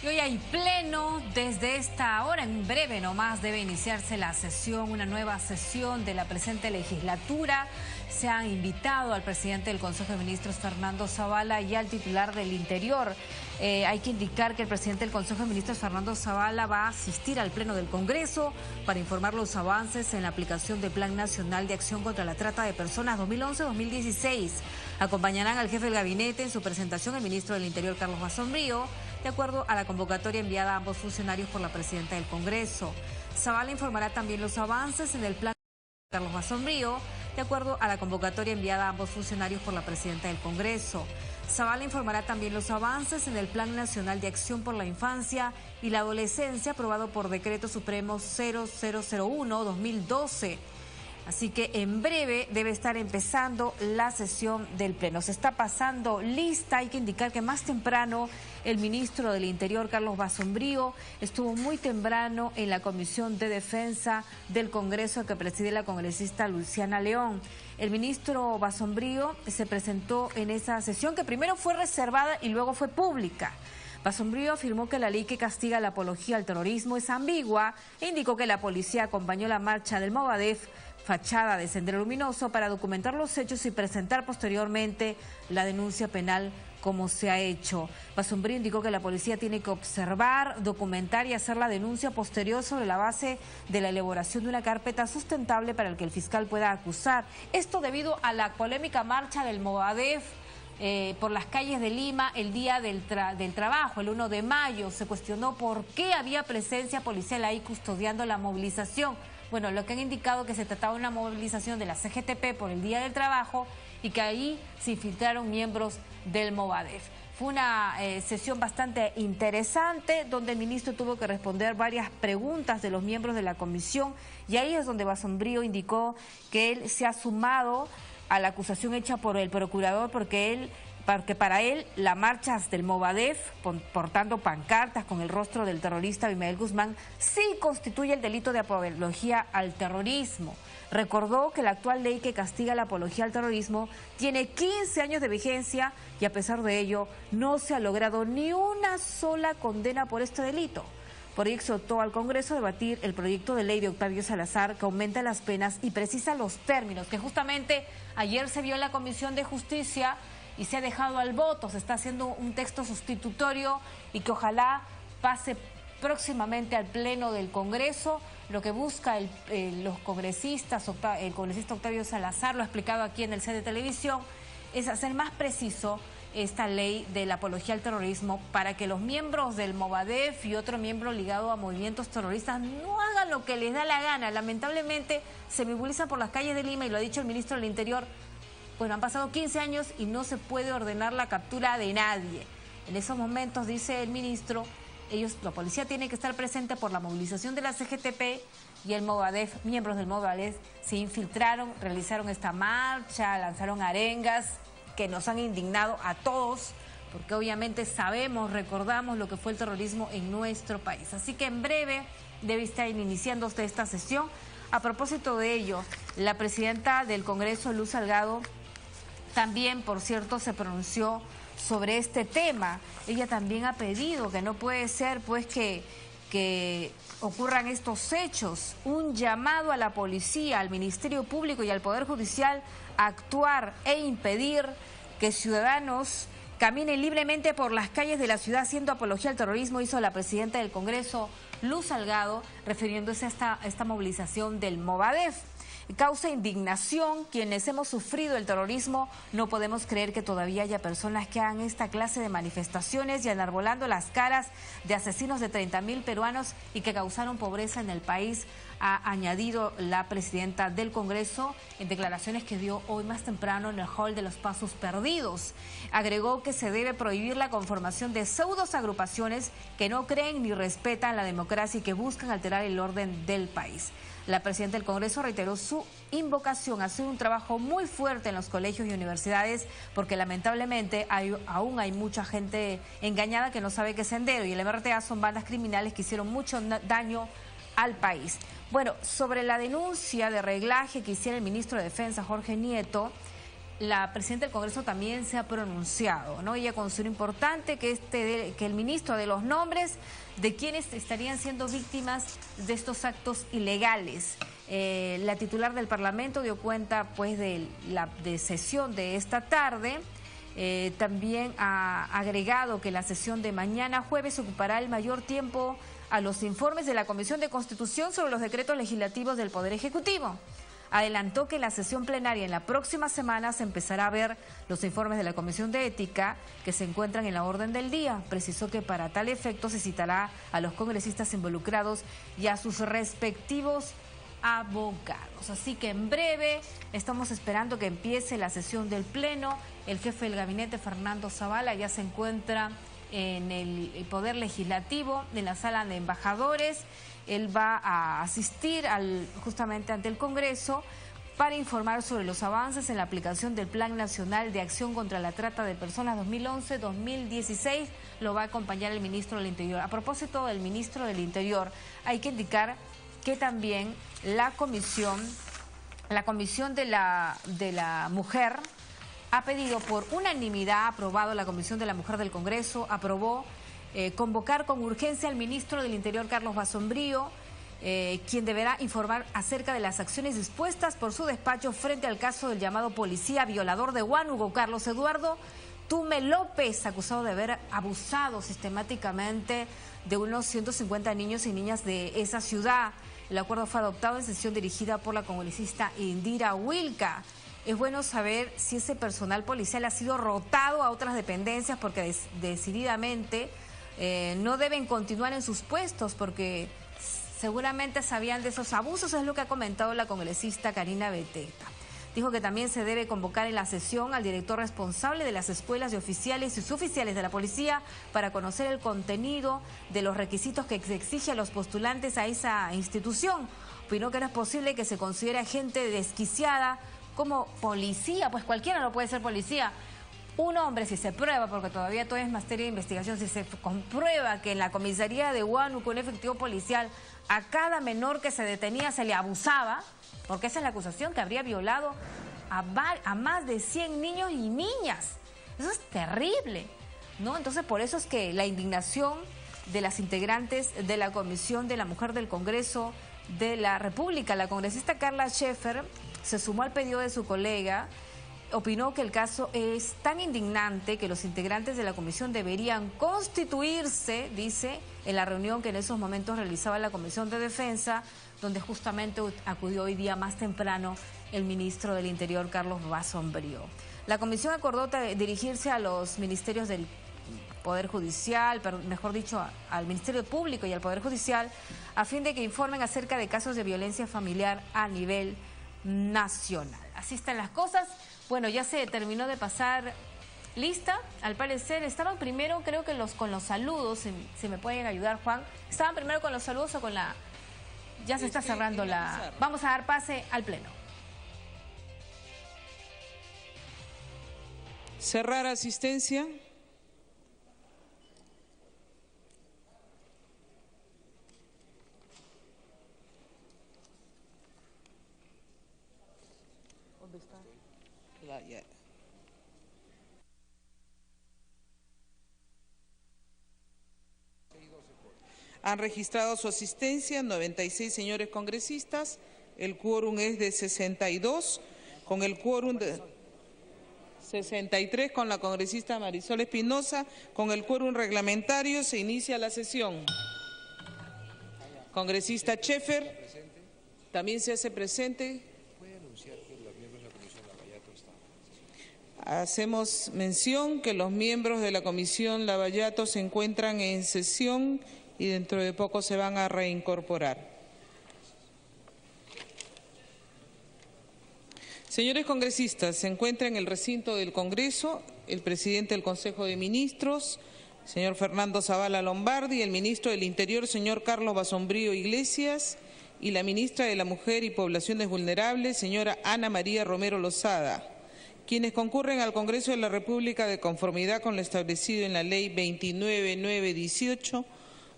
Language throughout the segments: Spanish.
Y hoy hay pleno, desde esta hora, en breve nomás debe iniciarse la sesión, una nueva sesión de la presente legislatura. Se ha invitado al presidente del Consejo de Ministros, Fernando Zavala, y al titular del Interior. Hay que indicar que el presidente del Consejo de Ministros, Fernando Zavala, va a asistir al pleno del Congreso para informar los avances en la aplicación del Plan Nacional de Acción contra la Trata de Personas 2011-2016. Acompañarán al jefe del gabinete en su presentación el ministro del Interior, Carlos Basombrío, de acuerdo a la convocatoria enviada a ambos funcionarios por la presidenta del Congreso. Zavala informará también los avances en el plan Carlos Basombrío, de acuerdo a la convocatoria enviada a ambos funcionarios por la presidenta del Congreso. Zavala informará también los avances en el Plan Nacional de Acción por la Infancia y la Adolescencia aprobado por Decreto Supremo 0001-2012. Así que en breve debe estar empezando la sesión del Pleno. Se está pasando lista. Hay que indicar que más temprano el ministro del Interior, Carlos Basombrío, estuvo muy temprano en la Comisión de Defensa del Congreso que preside la congresista Luciana León. El ministro Basombrío se presentó en esa sesión que primero fue reservada y luego fue pública. Basombrío afirmó que la ley que castiga la apología al terrorismo es ambigua e indicó que la policía acompañó la marcha del Movadef, fachada de Sendero Luminoso, para documentar los hechos y presentar posteriormente la denuncia penal como se ha hecho. Basombrío indicó que la policía tiene que observar, documentar y hacer la denuncia posterior sobre la base de la elaboración de una carpeta sustentable para el que el fiscal pueda acusar. Esto debido a la polémica marcha del Movadef por las calles de Lima el día del trabajo, el 1 de mayo. Se cuestionó por qué había presencia policial ahí custodiando la movilización. Bueno, lo que han indicado que se trataba de una movilización de la CGTP por el Día del Trabajo y que ahí se infiltraron miembros del Movadef. Fue una sesión bastante interesante donde el ministro tuvo que responder varias preguntas de los miembros de la comisión, y ahí es donde Basombrío indicó que él se ha sumado a la acusación hecha por el procurador porque para él la marcha del Movadef, portando pancartas con el rostro del terrorista Abimael Guzmán, sí constituye el delito de apología al terrorismo. Recordó que la actual ley que castiga la apología al terrorismo tiene 15 años de vigencia y a pesar de ello no se ha logrado ni una sola condena por este delito. Por ello exhortó al Congreso a debatir el proyecto de ley de Octavio Salazar que aumenta las penas y precisa los términos, que justamente ayer se vio en la Comisión de Justicia y se ha dejado al voto. Se está haciendo un texto sustitutorio y que ojalá pase próximamente al Pleno del Congreso. Lo que busca los congresistas, el congresista Octavio Salazar, lo ha explicado aquí en el set de televisión, es hacer más preciso esta ley de la apología al terrorismo para que los miembros del Movadef y otro miembro ligado a movimientos terroristas no hagan lo que les da la gana. Lamentablemente se movilizan por las calles de Lima y lo ha dicho el ministro del Interior. Bueno, han pasado 15 años y no se puede ordenar la captura de nadie. En esos momentos, dice el ministro, la policía tiene que estar presente por la movilización de la CGTP y el Movadef, miembros del Movadef, se infiltraron, realizaron esta marcha, lanzaron arengas que nos han indignado a todos, porque obviamente recordamos lo que fue el terrorismo en nuestro país. Así que en breve debe estar iniciándose esta sesión. A propósito de ello, la presidenta del Congreso, Luz Salgado, también, por cierto, se pronunció sobre este tema. Ella también ha pedido que no puede ser pues que ocurran estos hechos. Un llamado a la policía, al Ministerio Público y al Poder Judicial a actuar e impedir que ciudadanos caminen libremente por las calles de la ciudad haciendo apología al terrorismo, hizo la presidenta del Congreso, Luz Salgado, refiriéndose a esta movilización del Movadef. Causa indignación quienes hemos sufrido el terrorismo. No podemos creer que todavía haya personas que hagan esta clase de manifestaciones y enarbolando las caras de asesinos de 30.000 peruanos y que causaron pobreza en el país, ha añadido la presidenta del Congreso en declaraciones que dio hoy más temprano en el hall de los Pasos Perdidos. Agregó que se debe prohibir la conformación de pseudos agrupaciones que no creen ni respetan la democracia y que buscan alterar el orden del país. La presidenta del Congreso reiteró su invocación a hacer un trabajo muy fuerte en los colegios y universidades porque lamentablemente aún hay mucha gente engañada que no sabe qué es Sendero y el MRTA son bandas criminales que hicieron mucho daño al país. Bueno, sobre la denuncia de reglaje que hiciera el ministro de Defensa, Jorge Nieto, la presidenta del Congreso también se ha pronunciado, ¿no? Ella considera importante que el ministro dé los nombres de quienes estarían siendo víctimas de estos actos ilegales. La titular del Parlamento dio cuenta pues de la sesión de esta tarde. También ha agregado que la sesión de mañana jueves ocupará el mayor tiempo a los informes de la Comisión de Constitución sobre los decretos legislativos del Poder Ejecutivo. Adelantó que en la sesión plenaria en la próxima semana se empezará a ver los informes de la Comisión de Ética que se encuentran en la orden del día. Precisó que para tal efecto se citará a los congresistas involucrados y a sus respectivos abogados. Así que en breve estamos esperando que empiece la sesión del Pleno. El jefe del gabinete, Fernando Zavala, ya se encuentra en el Poder Legislativo, en la sala de embajadores. Él va a asistir justamente ante el Congreso para informar sobre los avances en la aplicación del Plan Nacional de Acción contra la Trata de Personas 2011-2016. Lo va a acompañar el ministro del Interior. A propósito del ministro del Interior, hay que indicar que también la comisión de la mujer ha pedido por unanimidad, aprobado la Comisión de la Mujer del Congreso, aprobó convocar con urgencia al ministro del Interior, Carlos Basombrío, quien deberá informar acerca de las acciones dispuestas por su despacho frente al caso del llamado policía violador de Huánuco, Carlos Eduardo Tume López, acusado de haber abusado sistemáticamente de unos 150 niños y niñas de esa ciudad. El acuerdo fue adoptado en sesión dirigida por la congresista Indira Wilca. Es bueno saber si ese personal policial ha sido rotado a otras dependencias porque decididamente no deben continuar en sus puestos porque seguramente sabían de esos abusos, es lo que ha comentado la congresista Karina Beteta. Dijo que también se debe convocar en la sesión al director responsable de las escuelas de oficiales y suboficiales de la policía para conocer el contenido de los requisitos que se exige a los postulantes a esa institución. Opinó que no es posible que se considere a gente desquiciada como policía, pues cualquiera no puede ser policía. Un hombre, si se prueba, porque todavía todo es materia de investigación, si se comprueba que en la comisaría de Huánuco, un efectivo policial, a cada menor que se detenía se le abusaba, porque esa es la acusación, que habría violado a más de 100 niños y niñas. Eso es terrible, ¿no? Entonces, por eso es que la indignación de las integrantes de la Comisión de la Mujer del Congreso de la República, la congresista Carla Scheffer, se sumó al pedido de su colega. Opinó que el caso es tan indignante que los integrantes de la comisión deberían constituirse, dice, en la reunión que en esos momentos realizaba la Comisión de Defensa, donde justamente acudió hoy día más temprano el ministro del Interior, Carlos Basombrío. La comisión acordó dirigirse a los ministerios del Poder Judicial, mejor dicho, al Ministerio Público y al Poder Judicial, a fin de que informen acerca de casos de violencia familiar a nivel nacional. Así están las cosas. Bueno, ya se terminó de pasar lista, al parecer. Estaban primero, creo que con los saludos, si me pueden ayudar, Juan. ¿Estaban primero con los saludos o con la...? Ya se está cerrando la... Vamos a dar pase al Pleno. Cerrar asistencia. ¿Dónde está? Ya. Han registrado su asistencia 96 señores congresistas. El quórum es de 62. Con el quórum de 63 con la congresista Marisol Espinosa. Con el quórum reglamentario se inicia la sesión. Congresista Scheffer también se hace presente. Hacemos mención que los miembros de la Comisión Lavallato se encuentran en sesión y dentro de poco se van a reincorporar. Señores congresistas, se encuentra en el recinto del Congreso el presidente del Consejo de Ministros, señor Fernando Zavala Lombardi, el ministro del Interior, señor Carlos Basombrío Iglesias, y la ministra de la Mujer y Poblaciones Vulnerables, señora Ana María Romero Lozada, quienes concurren al Congreso de la República de conformidad con lo establecido en la Ley 29.918,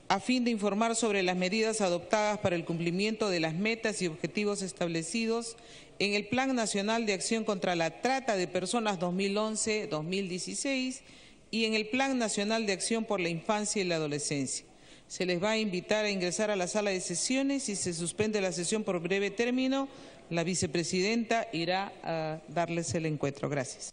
a fin de informar sobre las medidas adoptadas para el cumplimiento de las metas y objetivos establecidos en el Plan Nacional de Acción contra la Trata de Personas 2011-2016 y en el Plan Nacional de Acción por la Infancia y la Adolescencia. Se les va a invitar a ingresar a la sala de sesiones y se suspende la sesión por breve término. La vicepresidenta irá a darles el encuentro. Gracias.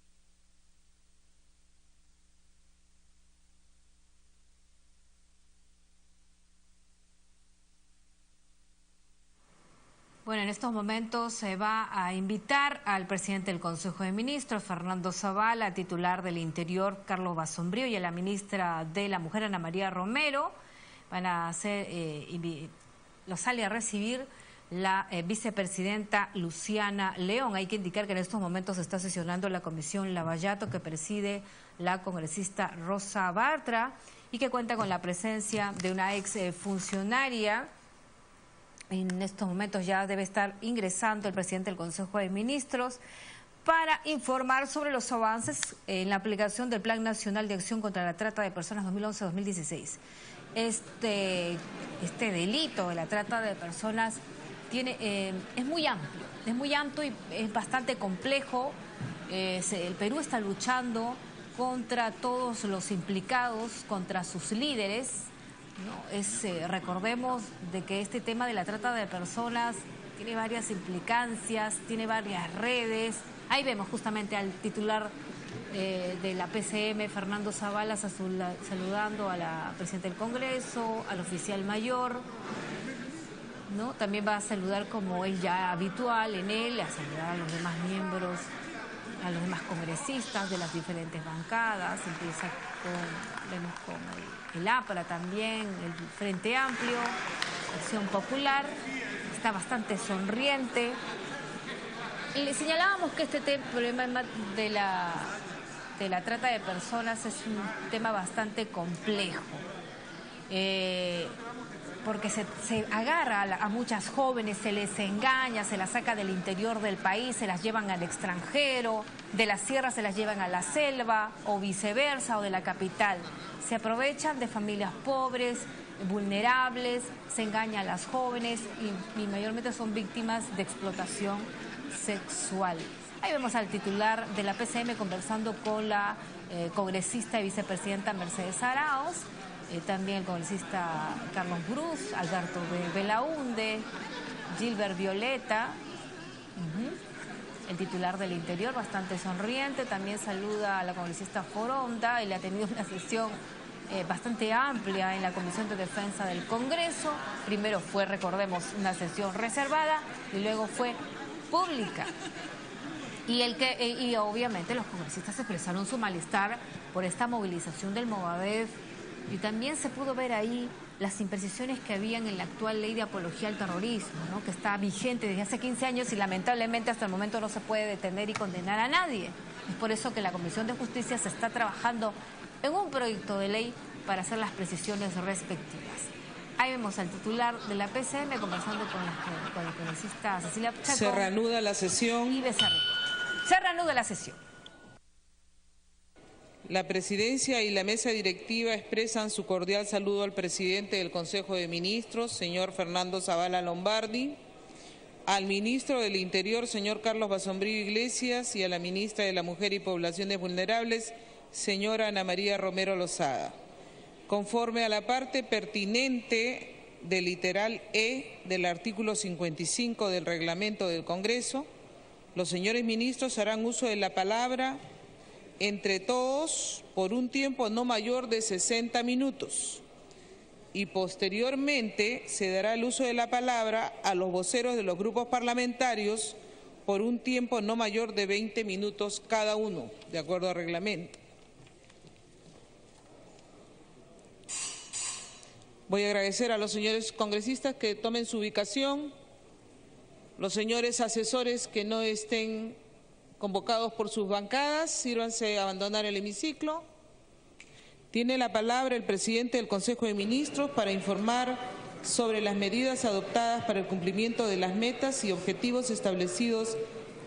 Bueno, en estos momentos se va a invitar al presidente del Consejo de Ministros, Fernando Zavala, titular del Interior, Carlos Basombrío, y a la ministra de la Mujer, Ana María Romero. Van a hacer, lo sale a recibir la vicepresidenta Luciana León. Hay que indicar que en estos momentos se está sesionando la comisión Lavallato, que preside la congresista Rosa Bartra y que cuenta con la presencia de una ex funcionaria. En estos momentos ya debe estar ingresando el presidente del Consejo de Ministros para informar sobre los avances en la aplicación del Plan Nacional de Acción contra la Trata de Personas 2011-2016. Este delito de la trata de personas es muy amplio y es bastante complejo. El Perú está luchando contra todos los implicados, contra sus líderes. No, recordemos de que este tema de la trata de personas tiene varias implicancias, tiene varias redes. Ahí vemos justamente al titular de la PCM, Fernando Zavala, saludando a la presidenta del Congreso, al oficial mayor, ¿no? También va a saludar, como es ya habitual en él, a saludar a los demás miembros, a los demás congresistas de las diferentes bancadas. Empieza vemos con el APRA también, el Frente Amplio, Acción Popular, está bastante sonriente. Y le señalábamos que este problema de la trata de personas es un tema bastante complejo, porque se agarra a muchas jóvenes, se les engaña, se las saca del interior del país, se las llevan al extranjero, de la sierra se las llevan a la selva o viceversa, o de la capital. Se aprovechan de familias pobres, vulnerables, se engaña a las jóvenes y mayormente son víctimas de explotación sexual. Ahí vemos al titular de la PCM conversando con la congresista y vicepresidenta Mercedes Arauz, también el congresista Carlos Bruz, Alberto Belaunde, Gilbert Violeta, el titular del Interior, bastante sonriente. También saluda a la congresista Foronda y le ha tenido una sesión bastante amplia en la Comisión de Defensa del Congreso. Primero fue, recordemos, una sesión reservada y luego fue pública. Y obviamente los congresistas expresaron su malestar por esta movilización del Movadef, y también se pudo ver ahí las imprecisiones que habían en la actual ley de apología al terrorismo, ¿no? Que está vigente desde hace 15 años y lamentablemente hasta el momento no se puede detener y condenar a nadie. Es por eso que la Comisión de Justicia se está trabajando en un proyecto de ley para hacer las precisiones respectivas. Ahí vemos al titular de la PCM conversando con la congresista Cecilia Chaco. Se reanuda la sesión. Y Becerril. Se reanuda la sesión. La presidencia y la mesa directiva expresan su cordial saludo al presidente del Consejo de Ministros, señor Fernando Zavala Lombardi, al ministro del Interior, señor Carlos Basombrío Iglesias, y a la ministra de la Mujer y Poblaciones Vulnerables, señora Ana María Romero Lozada. Conforme a la parte pertinente del literal E del artículo 55 del reglamento del Congreso, los señores ministros harán uso de la palabra entre todos por un tiempo no mayor de 60 minutos y posteriormente se dará el uso de la palabra a los voceros de los grupos parlamentarios por un tiempo no mayor de 20 minutos cada uno, de acuerdo al reglamento. Voy a agradecer a los señores congresistas que tomen su ubicación, los señores asesores que no estén convocados por sus bancadas, sírvanse a abandonar el hemiciclo. Tiene la palabra el presidente del Consejo de Ministros para informar sobre las medidas adoptadas para el cumplimiento de las metas y objetivos establecidos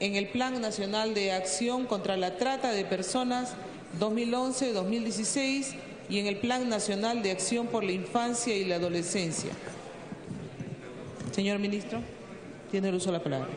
en el Plan Nacional de Acción contra la Trata de Personas 2011-2016 y en el Plan Nacional de Acción por la Infancia y la Adolescencia. Señor ministro, tiene el uso de la palabra.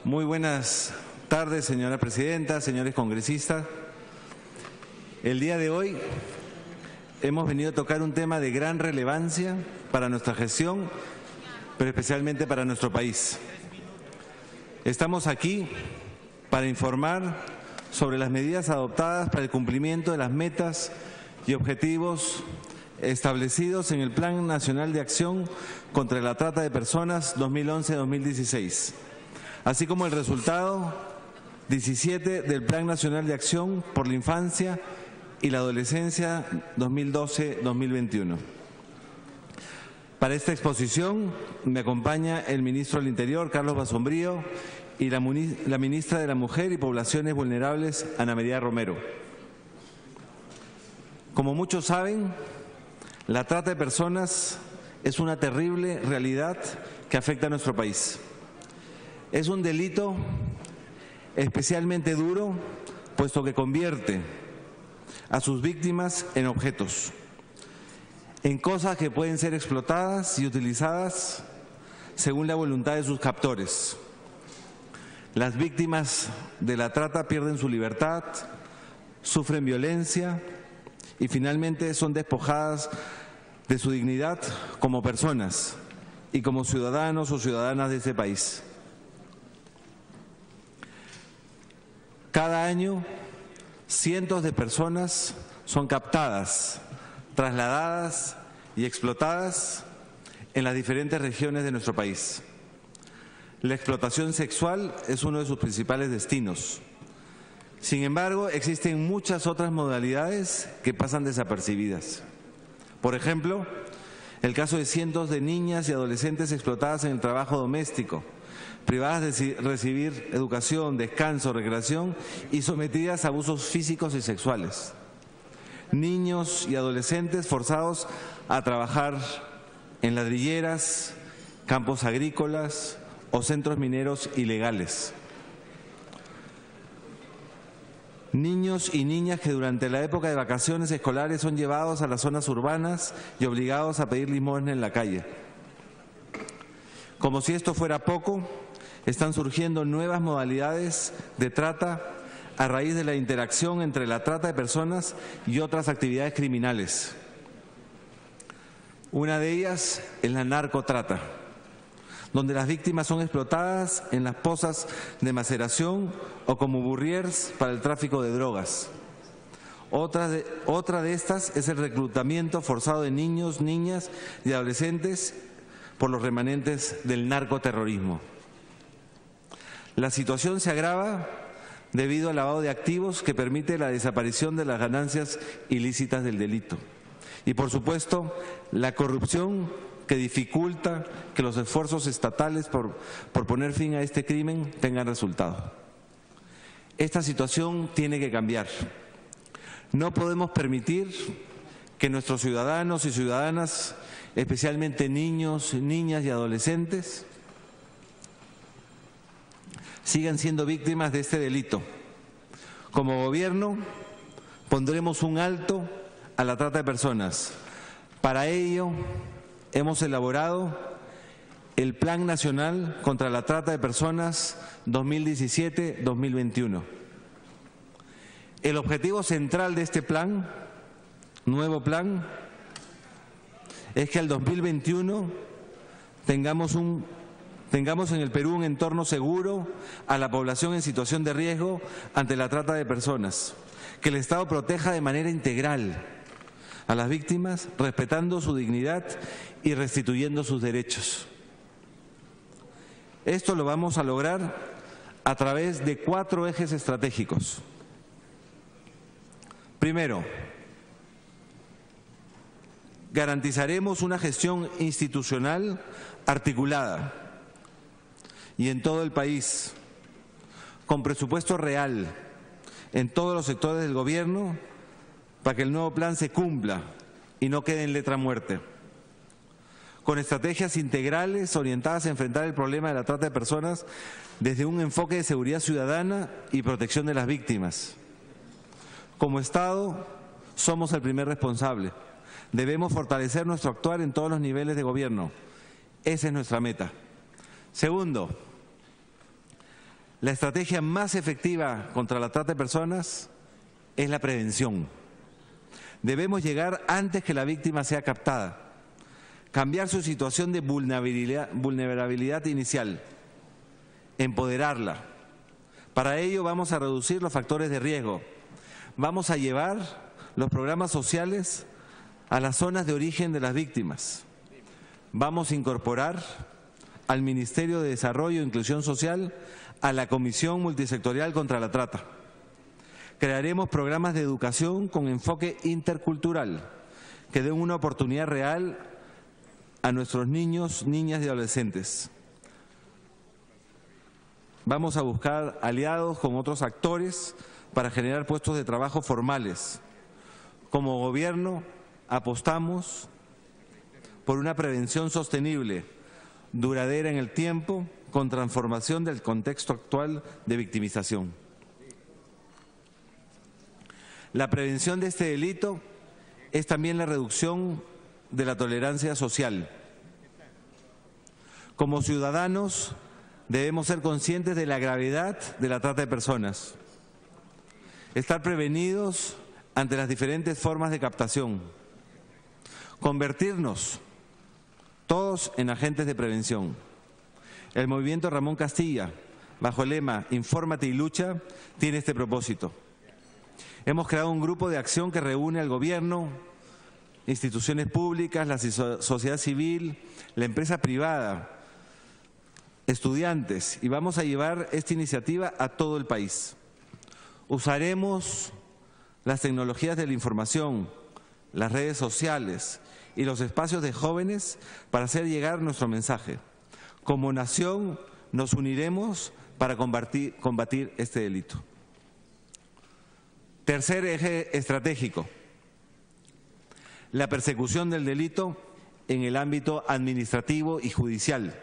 Muy buenas tardes, señora presidenta, señores congresistas. El día de hoy hemos venido a tocar un tema de gran relevancia para nuestra gestión, pero especialmente para nuestro país. Estamos aquí para informar sobre las medidas adoptadas para el cumplimiento de las metas y objetivos establecidos en el Plan Nacional de Acción contra la Trata de Personas 2011-2016. Así como el resultado 17 del Plan Nacional de Acción por la Infancia y la Adolescencia 2012-2021. Para esta exposición me acompaña el ministro del Interior, Carlos Basombrío, y la ministra de la Mujer y Poblaciones Vulnerables, Ana María Romero. Como muchos saben, la trata de personas es una terrible realidad que afecta a nuestro país. Es un delito especialmente duro, puesto que convierte a sus víctimas en objetos, en cosas que pueden ser explotadas y utilizadas según la voluntad de sus captores. Las víctimas de la trata pierden su libertad, sufren violencia y finalmente son despojadas de su dignidad como personas y como ciudadanos o ciudadanas de este país. Cada año, cientos de personas son captadas, trasladadas y explotadas en las diferentes regiones de nuestro país. La explotación sexual es uno de sus principales destinos. Sin embargo, existen muchas otras modalidades que pasan desapercibidas. Por ejemplo, el caso de cientos de niñas y adolescentes explotadas en el trabajo doméstico, privadas de recibir educación, descanso, recreación y sometidas a abusos físicos y sexuales. Niños y adolescentes forzados a trabajar en ladrilleras, campos agrícolas o centros mineros ilegales. Niños y niñas que durante la época de vacaciones escolares son llevados a las zonas urbanas y obligados a pedir limosna en la calle. Como si esto fuera poco, están surgiendo nuevas modalidades de trata a raíz de la interacción entre la trata de personas y otras actividades criminales. Una de ellas es la narcotrata, donde las víctimas son explotadas en las pozas de maceración o como bourriers para el tráfico de drogas. Otra de estas es el reclutamiento forzado de niños, niñas y adolescentes por los remanentes del narcoterrorismo. La situación se agrava debido al lavado de activos que permite la desaparición de las ganancias ilícitas del delito. Y por supuesto, la corrupción que dificulta que los esfuerzos estatales por poner fin a este crimen tengan resultado. Esta situación tiene que cambiar. No podemos permitir que nuestros ciudadanos y ciudadanas, especialmente niños, niñas y adolescentes, sigan siendo víctimas de este delito. Como gobierno, pondremos un alto a la trata de personas. Para ello, hemos elaborado el Plan Nacional contra la Trata de Personas 2017-2021. El objetivo central de este plan, nuevo plan, es que al 2021 tengamos en el Perú un entorno seguro a la población en situación de riesgo ante la trata de personas, que el Estado proteja de manera integral a las víctimas, respetando su dignidad y restituyendo sus derechos. Esto lo vamos a lograr a través de 4 ejes estratégicos. Primero, garantizaremos una gestión institucional articulada y en todo el país, con presupuesto real, en todos los sectores del gobierno para que el nuevo plan se cumpla y no quede en letra muerta, con estrategias integrales orientadas a enfrentar el problema de la trata de personas desde un enfoque de seguridad ciudadana y protección de las víctimas. Como Estado, somos el primer responsable. Debemos fortalecer nuestro actuar en todos los niveles de gobierno. Esa es nuestra meta. Segundo, la estrategia más efectiva contra la trata de personas es la prevención. Debemos llegar antes que la víctima sea captada, cambiar su situación de vulnerabilidad inicial, empoderarla. Para ello vamos a reducir los factores de riesgo. Vamos a llevar los programas sociales a las zonas de origen de las víctimas. Vamos a incorporar al Ministerio de Desarrollo e Inclusión Social a la Comisión Multisectorial contra la Trata. Crearemos programas de educación con enfoque intercultural que den una oportunidad real a nuestros niños, niñas y adolescentes. Vamos a buscar aliados con otros actores para generar puestos de trabajo formales. Como gobierno apostamos por una prevención sostenible, duradera en el tiempo, con transformación del contexto actual de victimización. La prevención de este delito es también la reducción de la tolerancia social. Como ciudadanos debemos ser conscientes de la gravedad de la trata de personas, estar prevenidos ante las diferentes formas de captación, convertirnos todos en agentes de prevención. El movimiento Ramón Castilla, bajo el lema Infórmate y lucha, tiene este propósito. Hemos creado un grupo de acción que reúne al gobierno, instituciones públicas, la sociedad civil, la empresa privada, estudiantes, y vamos a llevar esta iniciativa a todo el país. Usaremos las tecnologías de la información, las redes sociales y los espacios de jóvenes para hacer llegar nuestro mensaje. Como nación nos uniremos para combatir este delito. Tercer eje estratégico: la persecución del delito en el ámbito administrativo y judicial.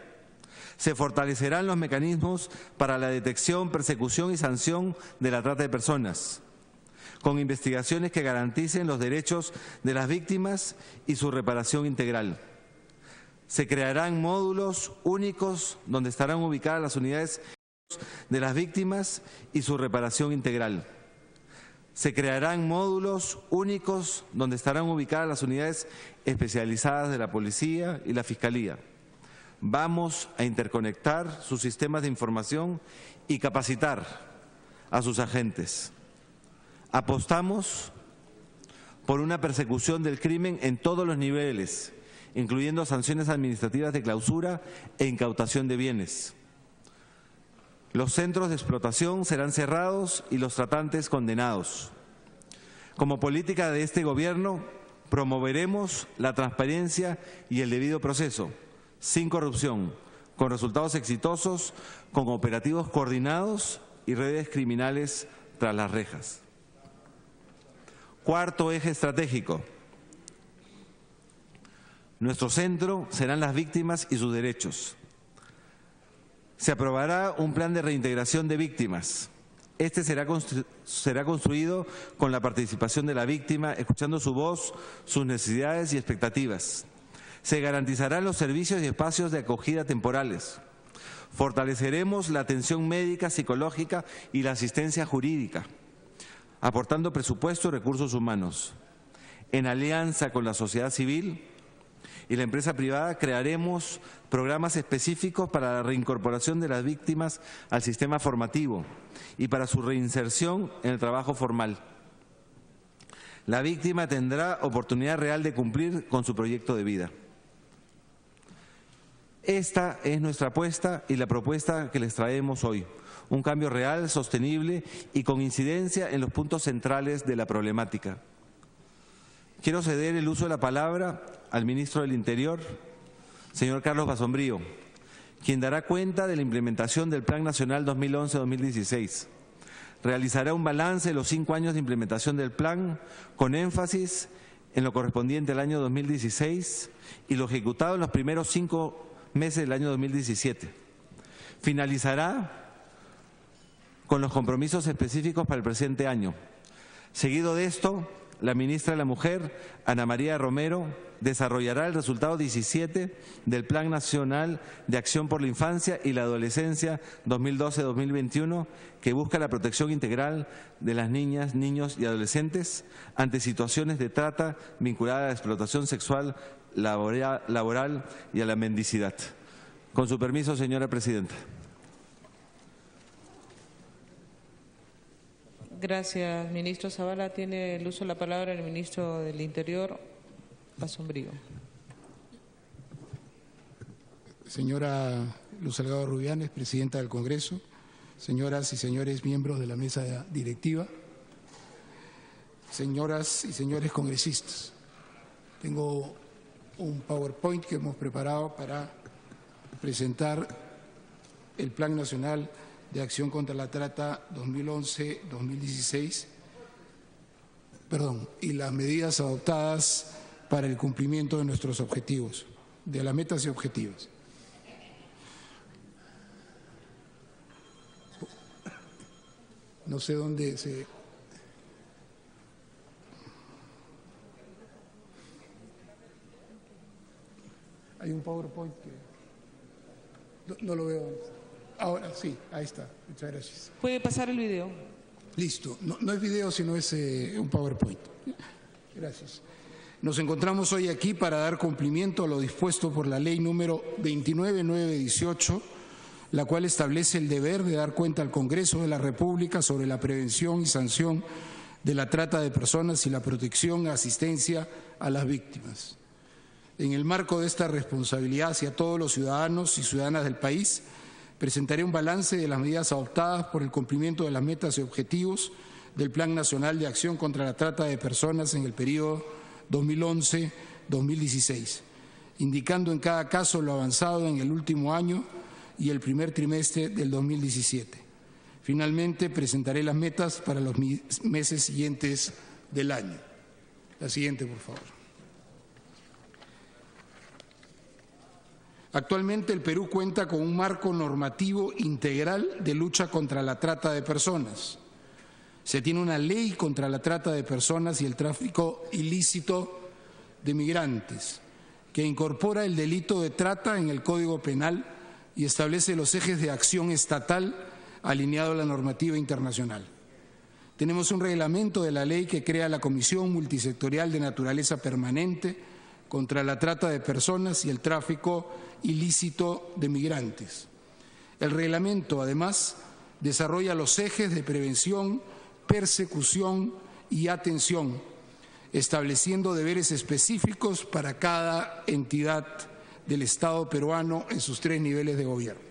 Se fortalecerán los mecanismos para la detección, persecución y sanción de la trata de personas, con investigaciones que garanticen los derechos de las víctimas y su reparación integral. Se crearán módulos únicos donde estarán ubicadas las unidades de las víctimas y su reparación integral. Se crearán módulos únicos donde estarán ubicadas las unidades especializadas de la Policía y la Fiscalía. Vamos a interconectar sus sistemas de información y capacitar a sus agentes. Apostamos por una persecución del crimen en todos los niveles, incluyendo sanciones administrativas de clausura e incautación de bienes. Los centros de explotación serán cerrados y los tratantes condenados. Como política de este gobierno, promoveremos la transparencia y el debido proceso, sin corrupción, con resultados exitosos, con operativos coordinados y redes criminales tras las rejas. Cuarto eje estratégico: nuestro centro serán las víctimas y sus derechos. Se aprobará un plan de reintegración de víctimas. Este será construido con la participación de la víctima, escuchando su voz, sus necesidades y expectativas. Se garantizarán los servicios y espacios de acogida temporales. Fortaleceremos la atención médica, psicológica y la asistencia jurídica, aportando presupuesto y recursos humanos. En alianza con la sociedad civil y la empresa privada crearemos programas específicos para la reincorporación de las víctimas al sistema formativo y para su reinserción en el trabajo formal. La víctima tendrá oportunidad real de cumplir con su proyecto de vida. Esta es nuestra apuesta y la propuesta que les traemos hoy. Un cambio real, sostenible y con incidencia en los puntos centrales de la problemática. Quiero ceder el uso de la palabra al ministro del Interior, señor Carlos Basombrío, quien dará cuenta de la implementación del Plan Nacional 2011-2016. realizará un balance de los 5 años de implementación del plan, con énfasis en lo correspondiente al año 2016 y lo ejecutado en los primeros 5 meses del año 2017. Finalizará con los compromisos específicos para el presente año. Seguido de esto, la ministra de la Mujer, Ana María Romero, desarrollará el resultado 17 del Plan Nacional de Acción por la Infancia y la Adolescencia 2012-2021, que busca la protección integral de las niñas, niños y adolescentes ante situaciones de trata vinculada a la explotación sexual, laboral y a la mendicidad. Con su permiso, señora presidenta. Gracias, ministro Zavala. Tiene el uso de la palabra el ministro del Interior, Basombrío. Señora Luz Salgado Rubianes, presidenta del Congreso, señoras y señores miembros de la mesa directiva, señoras y señores congresistas, tengo un PowerPoint que hemos preparado para presentar el Plan Nacional de Acción contra la Trata 2011-2016, y las medidas adoptadas para el cumplimiento de nuestros objetivos, de las metas y objetivos. No sé dónde se... Hay un PowerPoint que no lo veo. Ahora sí, ahí está. Muchas gracias. ¿Puede pasar el video? Listo. No es video, sino es un PowerPoint. Gracias. Nos encontramos hoy aquí para dar cumplimiento a lo dispuesto por la ley número 29918, la cual establece el deber de dar cuenta al Congreso de la República sobre la prevención y sanción de la trata de personas y la protección y asistencia a las víctimas. En el marco de esta responsabilidad hacia todos los ciudadanos y ciudadanas del país, presentaré un balance de las medidas adoptadas por el cumplimiento de las metas y objetivos del Plan Nacional de Acción contra la Trata de Personas en el periodo 2011-2016, indicando en cada caso lo avanzado en el último año y el primer trimestre del 2017. Finalmente, presentaré las metas para los meses siguientes del año. La siguiente, por favor. Actualmente el Perú cuenta con un marco normativo integral de lucha contra la trata de personas. Se tiene una ley contra la trata de personas y el tráfico ilícito de migrantes, que incorpora el delito de trata en el Código Penal y establece los ejes de acción estatal alineado a la normativa internacional. Tenemos un reglamento de la ley que crea la Comisión Multisectorial de Naturaleza Permanente contra la trata de personas y el tráfico ilícito de migrantes. El reglamento, además, desarrolla los ejes de prevención, persecución y atención, estableciendo deberes específicos para cada entidad del Estado peruano en sus 3 niveles de gobierno.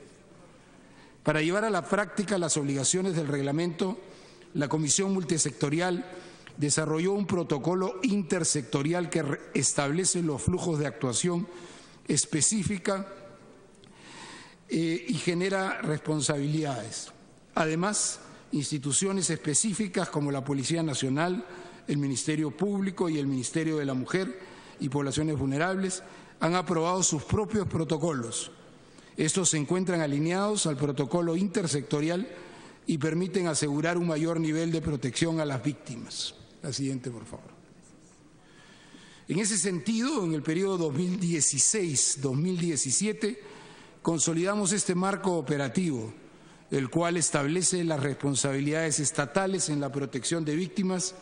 Para llevar a la práctica las obligaciones del reglamento, la Comisión Multisectorial desarrolló un protocolo intersectorial que establece los flujos de actuación específica y genera responsabilidades. Además, instituciones específicas como la Policía Nacional, el Ministerio Público y el Ministerio de la Mujer y Poblaciones Vulnerables han aprobado sus propios protocolos. Estos se encuentran alineados al protocolo intersectorial y permiten asegurar un mayor nivel de protección a las víctimas. La siguiente, por favor. En ese sentido, en el periodo 2016-2017, consolidamos este marco operativo, el cual establece las responsabilidades estatales en la protección de víctimas,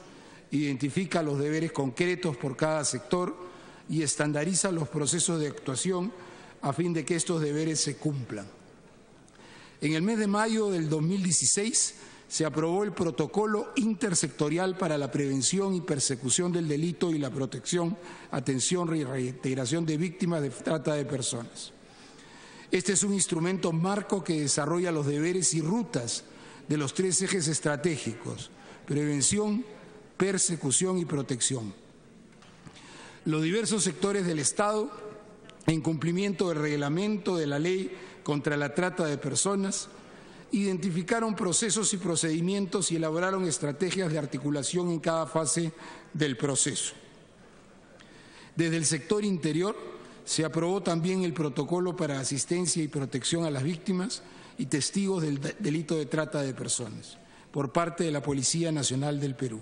identifica los deberes concretos por cada sector y estandariza los procesos de actuación a fin de que estos deberes se cumplan. En el mes de mayo del 2016 se aprobó el Protocolo Intersectorial para la Prevención y Persecución del Delito y la Protección, Atención y Reintegración de Víctimas de Trata de Personas. Este es un instrumento marco que desarrolla los deberes y rutas de los 3 ejes estratégicos: prevención, persecución y protección. Los diversos sectores del Estado, en cumplimiento del reglamento de la Ley contra la Trata de Personas, identificaron procesos y procedimientos y elaboraron estrategias de articulación en cada fase del proceso. Desde el sector interior se aprobó también el protocolo para asistencia y protección a las víctimas y testigos del delito de trata de personas por parte de la Policía Nacional del Perú.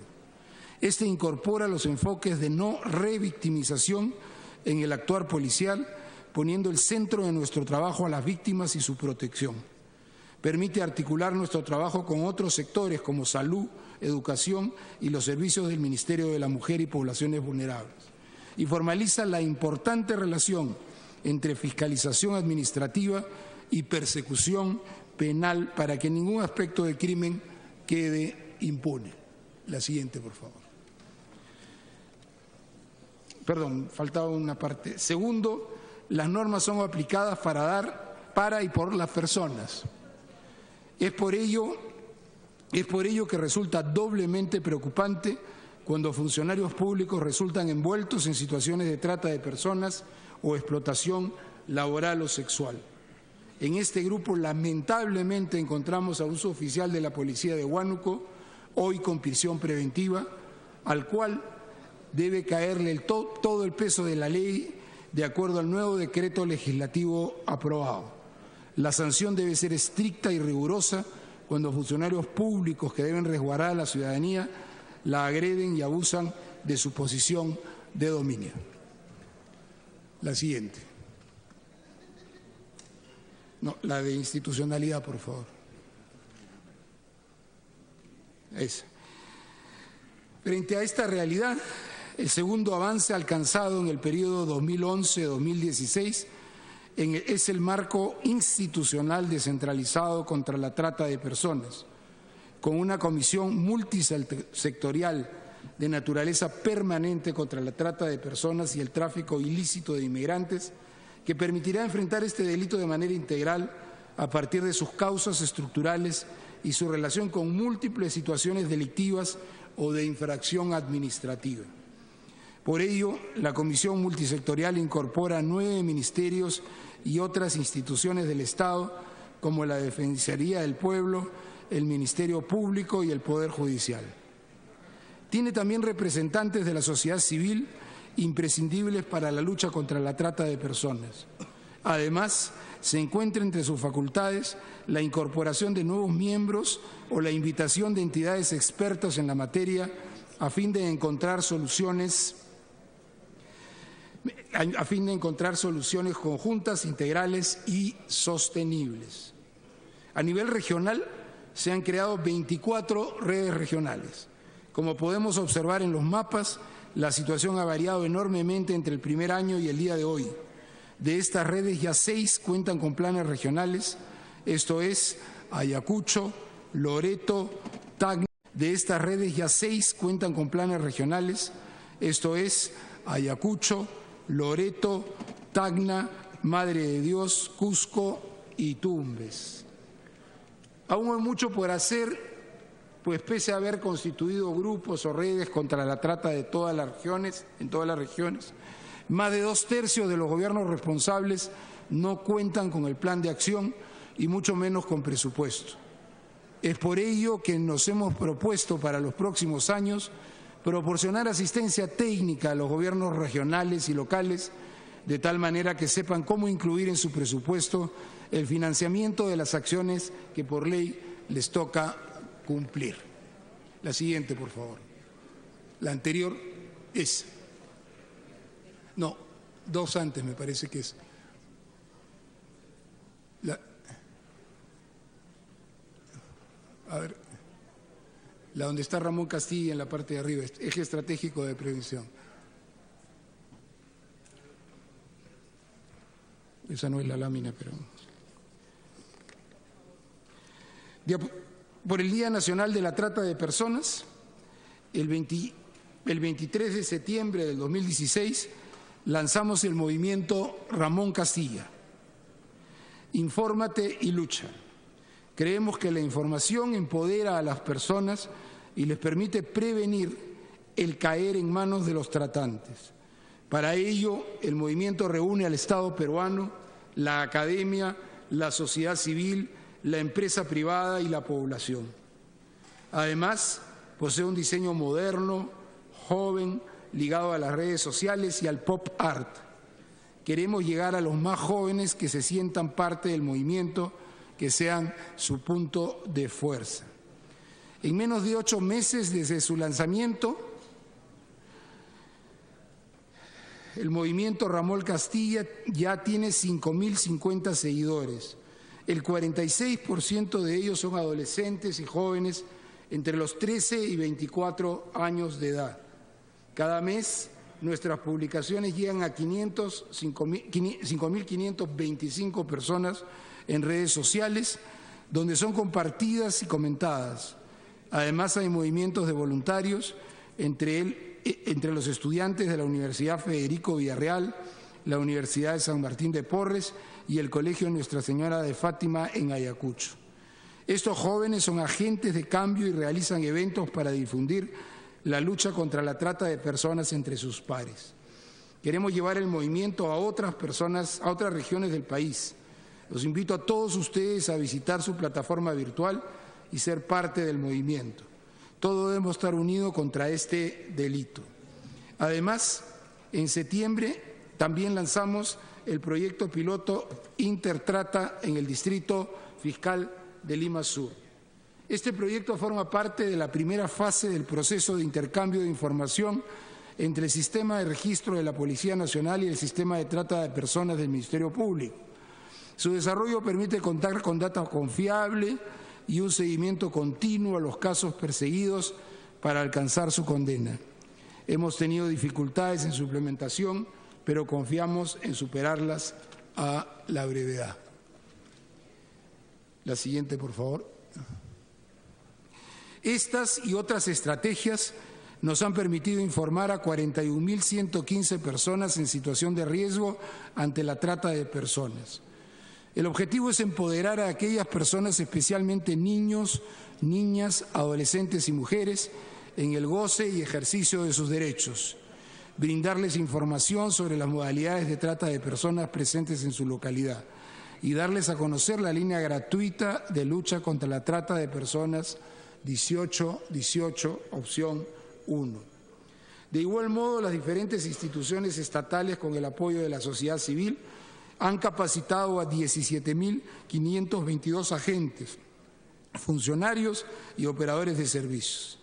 Este incorpora los enfoques de no revictimización en el actuar policial, poniendo el centro de nuestro trabajo a las víctimas y su protección. Permite articular nuestro trabajo con otros sectores como salud, educación y los servicios del Ministerio de la Mujer y Poblaciones Vulnerables. Y formaliza la importante relación entre fiscalización administrativa y persecución penal para que ningún aspecto del crimen quede impune. La siguiente, por favor. Perdón, faltaba una parte. Segundo, las normas son aplicadas para y por las personas. Es por ello que resulta doblemente preocupante cuando funcionarios públicos resultan envueltos en situaciones de trata de personas o explotación laboral o sexual. En este grupo, lamentablemente, encontramos a un suboficial de la Policía de Huánuco, hoy con prisión preventiva, al cual debe caerle todo el peso de la ley de acuerdo al nuevo decreto legislativo aprobado. La sanción debe ser estricta y rigurosa cuando funcionarios públicos que deben resguardar a la ciudadanía la agreden y abusan de su posición de dominio. La siguiente. No, la de institucionalidad, por favor. Esa. Frente a esta realidad, el segundo avance alcanzado en el periodo 2011-2016 es el marco institucional descentralizado contra la trata de personas, con una comisión multisectorial de naturaleza permanente contra la trata de personas y el tráfico ilícito de inmigrantes, que permitirá enfrentar este delito de manera integral a partir de sus causas estructurales y su relación con múltiples situaciones delictivas o de infracción administrativa. Por ello, la Comisión Multisectorial incorpora 9 ministerios y otras instituciones del Estado, como la Defensoría del Pueblo, el Ministerio Público y el Poder Judicial. Tiene también representantes de la sociedad civil imprescindibles para la lucha contra la trata de personas. Además, se encuentra entre sus facultades la incorporación de nuevos miembros o la invitación de entidades expertas en la materia a fin de encontrar soluciones conjuntas, integrales y sostenibles. A nivel regional, se han creado 24 redes regionales. Como podemos observar en los mapas, la situación ha variado enormemente entre el primer año y el día de hoy. De estas redes, ya 6 cuentan con planes regionales, esto es Ayacucho, Loreto, Tacna. De estas redes, ya 6 cuentan con planes regionales, esto es Ayacucho, Loreto, Tacna, Madre de Dios, Cusco y Tumbes. Aún hay mucho por hacer, pues pese a haber constituido grupos o redes contra la trata de todas las regiones, en todas las regiones, más de 2/3 de los gobiernos responsables no cuentan con el plan de acción y mucho menos con presupuesto. Es por ello que nos hemos propuesto para los próximos años proporcionar asistencia técnica a los gobiernos regionales y locales, de tal manera que sepan cómo incluir en su presupuesto el financiamiento de las acciones que por ley les toca cumplir. La siguiente, por favor. La anterior es. No, 2 antes me parece que es. La donde está Ramón Castilla en la parte de arriba, eje estratégico de prevención. Esa no es la lámina, pero... Por el Día Nacional de la Trata de Personas, el 23 de septiembre del 2016, lanzamos el movimiento Ramón Castilla. Infórmate y lucha. Creemos que la información empodera a las personas y les permite prevenir el caer en manos de los tratantes. Para ello, el movimiento reúne al Estado peruano, la academia, la sociedad civil, la empresa privada y la población. Además, posee un diseño moderno, joven, ligado a las redes sociales y al pop art. Queremos llegar a los más jóvenes que se sientan parte del movimiento, que sean su punto de fuerza. En menos de 8 meses desde su lanzamiento, el movimiento Ramón Castilla ya tiene 5.050 seguidores. El 46% de ellos son adolescentes y jóvenes entre los 13 y 24 años de edad. Cada mes nuestras publicaciones llegan a 5.525 personas en redes sociales, donde son compartidas y comentadas. Además, hay movimientos de voluntarios, entre los estudiantes de la Universidad Federico Villarreal, la Universidad de San Martín de Porres y el Colegio Nuestra Señora de Fátima en Ayacucho. Estos jóvenes son agentes de cambio y realizan eventos para difundir la lucha contra la trata de personas entre sus pares. Queremos llevar el movimiento a otras personas, a otras regiones del país. Los invito a todos ustedes a visitar su plataforma virtual y ser parte del movimiento. Todos debemos estar unidos contra este delito. Además, en septiembre también lanzamos el proyecto piloto Intertrata en el Distrito Fiscal de Lima Sur. Este proyecto forma parte de la primera fase del proceso de intercambio de información entre el sistema de registro de la Policía Nacional y el sistema de trata de personas del Ministerio Público. Su desarrollo permite contar con data confiable y un seguimiento continuo a los casos perseguidos para alcanzar su condena. Hemos tenido dificultades en su implementación, pero confiamos en superarlas a la brevedad. La siguiente, por favor. Estas y otras estrategias nos han permitido informar a 41.115 personas en situación de riesgo ante la trata de personas. El objetivo es empoderar a aquellas personas, especialmente niños, niñas, adolescentes y mujeres, en el goce y ejercicio de sus derechos, brindarles información sobre las modalidades de trata de personas presentes en su localidad y darles a conocer la línea gratuita de lucha contra la trata de personas 1818, opción 1. De igual modo, las diferentes instituciones estatales, con el apoyo de la sociedad civil, han capacitado a 17.522 agentes, funcionarios y operadores de servicios,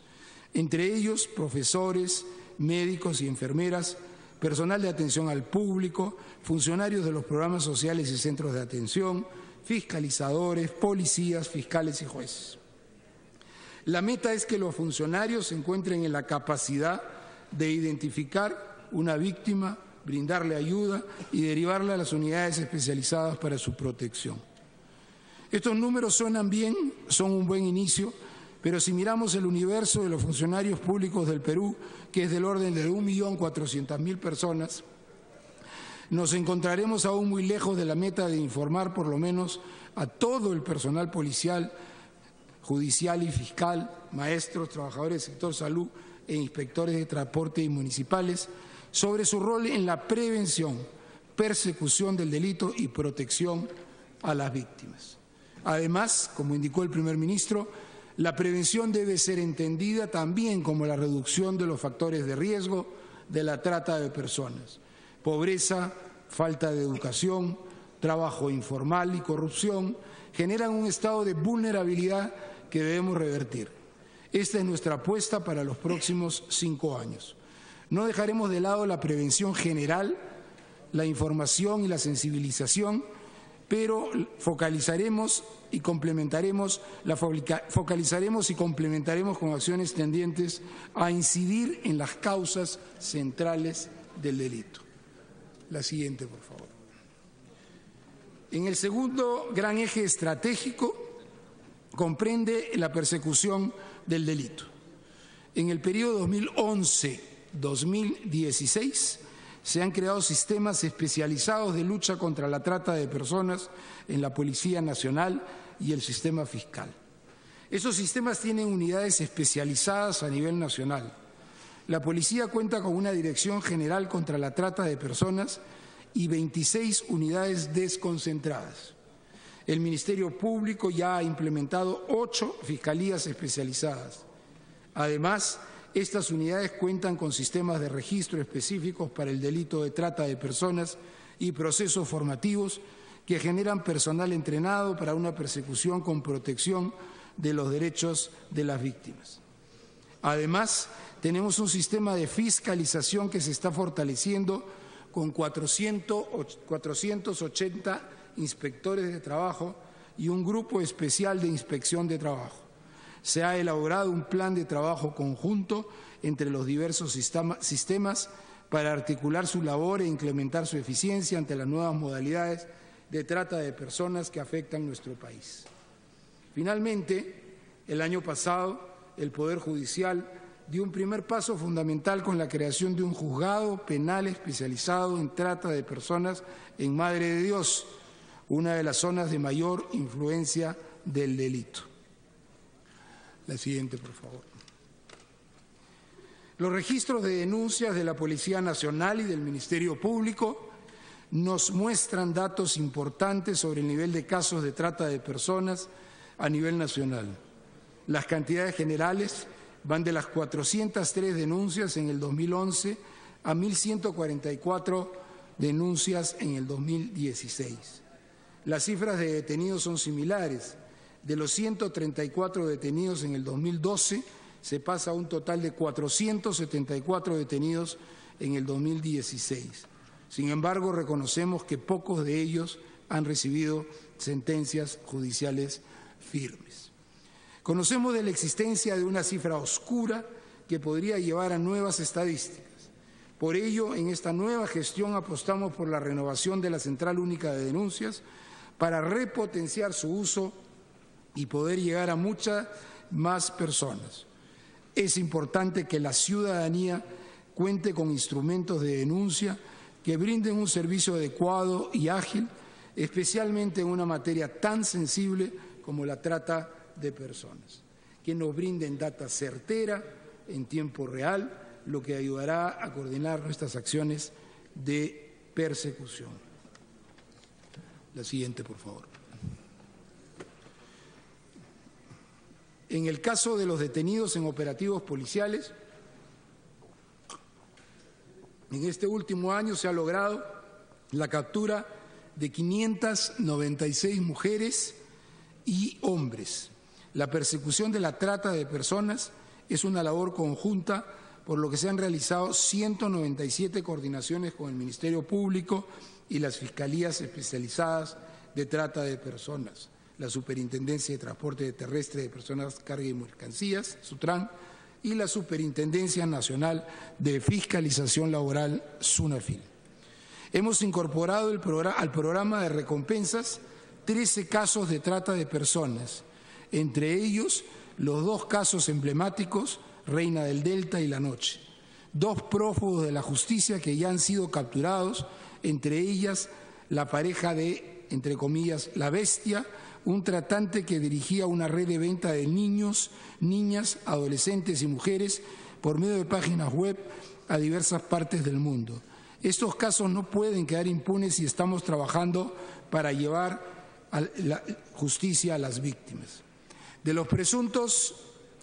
entre ellos profesores, médicos y enfermeras, personal de atención al público, funcionarios de los programas sociales y centros de atención, fiscalizadores, policías, fiscales y jueces. La meta es que los funcionarios se encuentren en la capacidad de identificar una víctima, brindarle ayuda y derivarla a las unidades especializadas para su protección. Estos números suenan bien, son un buen inicio, pero si miramos el universo de los funcionarios públicos del Perú, que es del orden de 1.400.000 personas, nos encontraremos aún muy lejos de la meta de informar por lo menos a todo el personal policial, judicial y fiscal, maestros, trabajadores del sector salud e inspectores de transporte y municipales, sobre su rol en la prevención, persecución del delito y protección a las víctimas. Además, como indicó el primer ministro, la prevención debe ser entendida también como la reducción de los factores de riesgo de la trata de personas. Pobreza, falta de educación, trabajo informal y corrupción generan un estado de vulnerabilidad que debemos revertir. Esta es nuestra apuesta para los próximos 5 años. No dejaremos de lado la prevención general, la información y la sensibilización, pero focalizaremos y complementaremos con acciones tendientes a incidir en las causas centrales del delito. La siguiente, por favor. En el segundo gran eje estratégico comprende la persecución del delito. En el periodo 2011-2016 se han creado sistemas especializados de lucha contra la trata de personas en la Policía Nacional y el sistema fiscal. Esos sistemas tienen unidades especializadas a nivel nacional. La policía cuenta con una Dirección General contra la Trata de Personas y 26 unidades desconcentradas. El Ministerio Público ya ha implementado 8 fiscalías especializadas. Además, estas unidades cuentan con sistemas de registro específicos para el delito de trata de personas y procesos formativos que generan personal entrenado para una persecución con protección de los derechos de las víctimas. Además, tenemos un sistema de fiscalización que se está fortaleciendo con 480 inspectores de trabajo y un grupo especial de inspección de trabajo. Se ha elaborado un plan de trabajo conjunto entre los diversos sistemas para articular su labor e incrementar su eficiencia ante las nuevas modalidades de trata de personas que afectan nuestro país. Finalmente, el año pasado, el Poder Judicial dio un primer paso fundamental con la creación de un juzgado penal especializado en trata de personas en Madre de Dios, una de las zonas de mayor influencia del delito. La siguiente, por favor. Los registros de denuncias de la Policía Nacional y del Ministerio Público nos muestran datos importantes sobre el nivel de casos de trata de personas a nivel nacional. Las cantidades generales van de las 403 denuncias en el 2011 a 1.144 denuncias en el 2016. Las cifras de detenidos son similares. De los 134 detenidos en el 2012, se pasa a un total de 474 detenidos en el 2016. Sin embargo, reconocemos que pocos de ellos han recibido sentencias judiciales firmes. Conocemos de la existencia de una cifra oscura que podría llevar a nuevas estadísticas. Por ello, en esta nueva gestión apostamos por la renovación de la Central Única de Denuncias para repotenciar su uso y poder llegar a muchas más personas. Es importante que la ciudadanía cuente con instrumentos de denuncia que brinden un servicio adecuado y ágil, especialmente en una materia tan sensible como la trata de personas, que nos brinden data certera en tiempo real, lo que ayudará a coordinar nuestras acciones de persecución. La siguiente, por favor. En el caso de los detenidos en operativos policiales, en este último año se ha logrado la captura de 596 mujeres y hombres. La persecución de la trata de personas es una labor conjunta, por lo que se han realizado 197 coordinaciones con el Ministerio Público y las Fiscalías Especializadas de Trata de Personas, la Superintendencia de Transporte Terrestre de Personas, Carga y Mercancías, SUTRAN, y la Superintendencia Nacional de Fiscalización Laboral, SUNAFIL. Hemos incorporado al programa de recompensas 13 casos de trata de personas, entre ellos los 2 casos emblemáticos, Reina del Delta y La Noche, 2 prófugos de la justicia que ya han sido capturados, entre ellas la pareja de, entre comillas, La Bestia, un tratante que dirigía una red de venta de niños, niñas, adolescentes y mujeres por medio de páginas web a diversas partes del mundo. Estos casos no pueden quedar impunes y estamos trabajando para llevar a la justicia a las víctimas. De los presuntos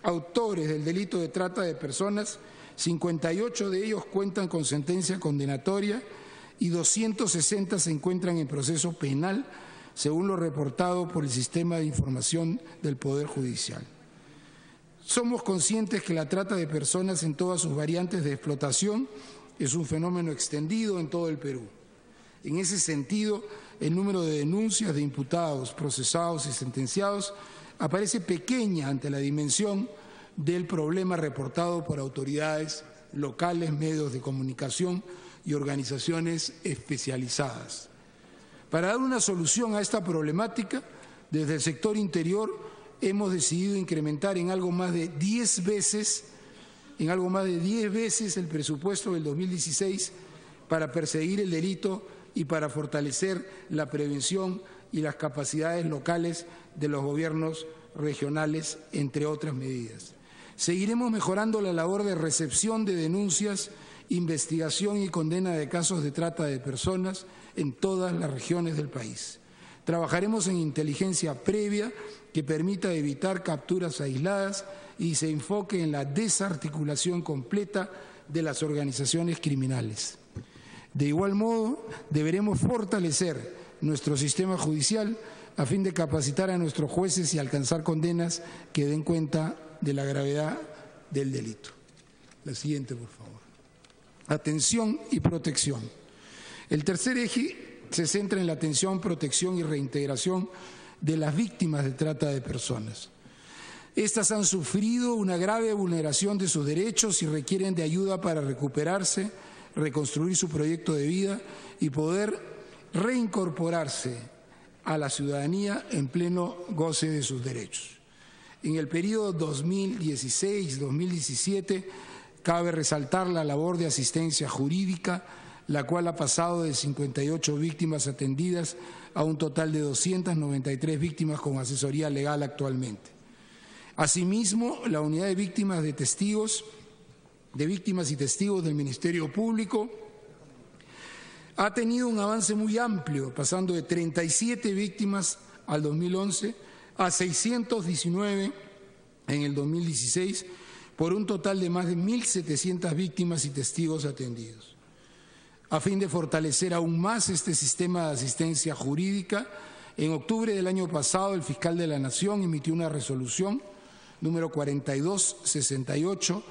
autores del delito de trata de personas, 58 de ellos cuentan con sentencia condenatoria y 260 se encuentran en proceso penal, según lo reportado por el Sistema de Información del Poder Judicial. Somos conscientes que la trata de personas en todas sus variantes de explotación es un fenómeno extendido en todo el Perú. En ese sentido, el número de denuncias de imputados, procesados y sentenciados aparece pequeña ante la dimensión del problema reportado por autoridades locales, medios de comunicación y organizaciones especializadas. Para dar una solución a esta problemática, desde el sector interior hemos decidido incrementar en algo más de 10 veces el presupuesto del 2016 para perseguir el delito y para fortalecer la prevención y las capacidades locales de los gobiernos regionales, entre otras medidas. Seguiremos mejorando la labor de recepción de denuncias, investigación y condena de casos de trata de personas en todas las regiones del país. Trabajaremos en inteligencia previa que permita evitar capturas aisladas y se enfoque en la desarticulación completa de las organizaciones criminales. De igual modo, deberemos fortalecer nuestro sistema judicial a fin de capacitar a nuestros jueces y alcanzar condenas que den cuenta de la gravedad del delito. La siguiente, por favor. Atención y protección. El tercer eje se centra en la atención, protección y reintegración de las víctimas de trata de personas. Estas han sufrido una grave vulneración de sus derechos y requieren de ayuda para recuperarse, reconstruir su proyecto de vida y poder reincorporarse a la ciudadanía en pleno goce de sus derechos. En el periodo 2016-2017 cabe resaltar la labor de asistencia jurídica, la cual ha pasado de 58 víctimas atendidas a un total de 293 víctimas con asesoría legal actualmente. Asimismo, la unidad de víctimas y testigos del Ministerio Público ha tenido un avance muy amplio, pasando de 37 víctimas al 2011 a 619 en el 2016, por un total de más de 1.700 víctimas y testigos atendidos. A fin de fortalecer aún más este sistema de asistencia jurídica, en octubre del año pasado el fiscal de la Nación emitió una resolución número 4268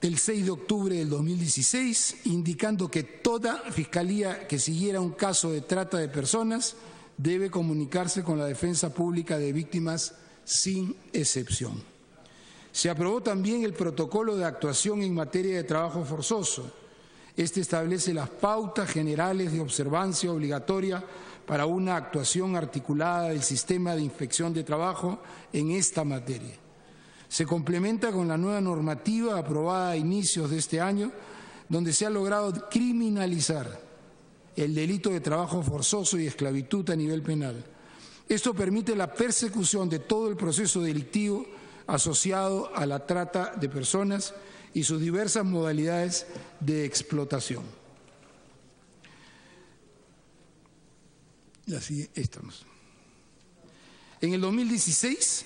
del 6 de octubre del 2016, indicando que toda fiscalía que siguiera un caso de trata de personas debe comunicarse con la Defensa Pública de Víctimas sin excepción. Se aprobó también el protocolo de actuación en materia de trabajo forzoso. Este establece las pautas generales de observancia obligatoria para una actuación articulada del sistema de inspección de trabajo en esta materia. Se complementa con la nueva normativa aprobada a inicios de este año, donde se ha logrado criminalizar el delito de trabajo forzoso y esclavitud a nivel penal. Esto permite la persecución de todo el proceso delictivo asociado a la trata de personas y sus diversas modalidades de explotación. Y así estamos. En el 2016,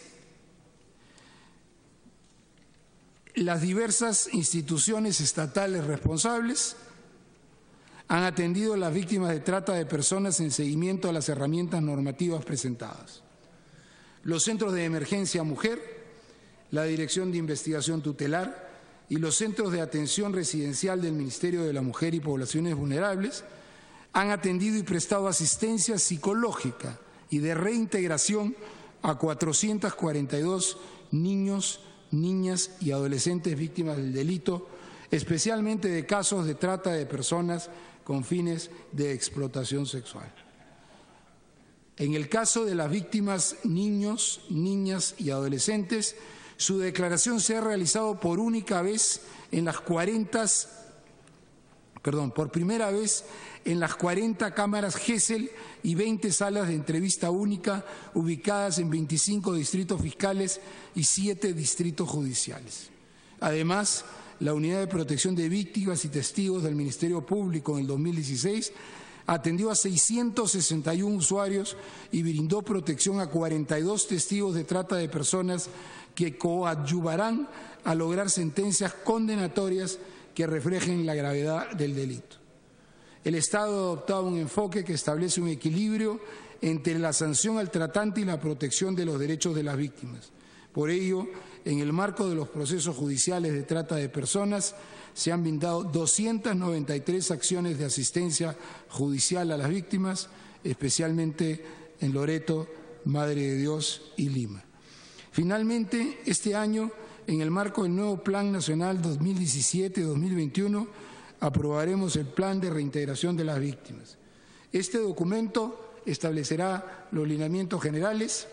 las diversas instituciones estatales responsables han atendido a las víctimas de trata de personas en seguimiento a las herramientas normativas presentadas. Los centros de emergencia mujer, la Dirección de Investigación Tutelar y los centros de atención residencial del Ministerio de la Mujer y Poblaciones Vulnerables han atendido y prestado asistencia psicológica y de reintegración a 442 niños, niñas y adolescentes víctimas del delito, especialmente de casos de trata de personas con fines de explotación sexual. En el caso de las víctimas niños, niñas y adolescentes, su declaración se ha realizado por primera vez en las 40 cámaras GESEL y 20 salas de entrevista única ubicadas en 25 distritos fiscales y 7 distritos judiciales. Además, la Unidad de Protección de Víctimas y Testigos del Ministerio Público en el 2016 atendió a 661 usuarios y brindó protección a 42 testigos de trata de personas que coadyuvarán a lograr sentencias condenatorias que reflejen la gravedad del delito. El Estado ha adoptado un enfoque que establece un equilibrio entre la sanción al tratante y la protección de los derechos de las víctimas. Por ello, en el marco de los procesos judiciales de trata de personas, se han brindado 293 acciones de asistencia judicial a las víctimas, especialmente en Loreto, Madre de Dios y Lima. Finalmente, este año, en el marco del nuevo Plan Nacional 2017-2021, aprobaremos el Plan de Reintegración de las Víctimas. Este documento establecerá los lineamientos generales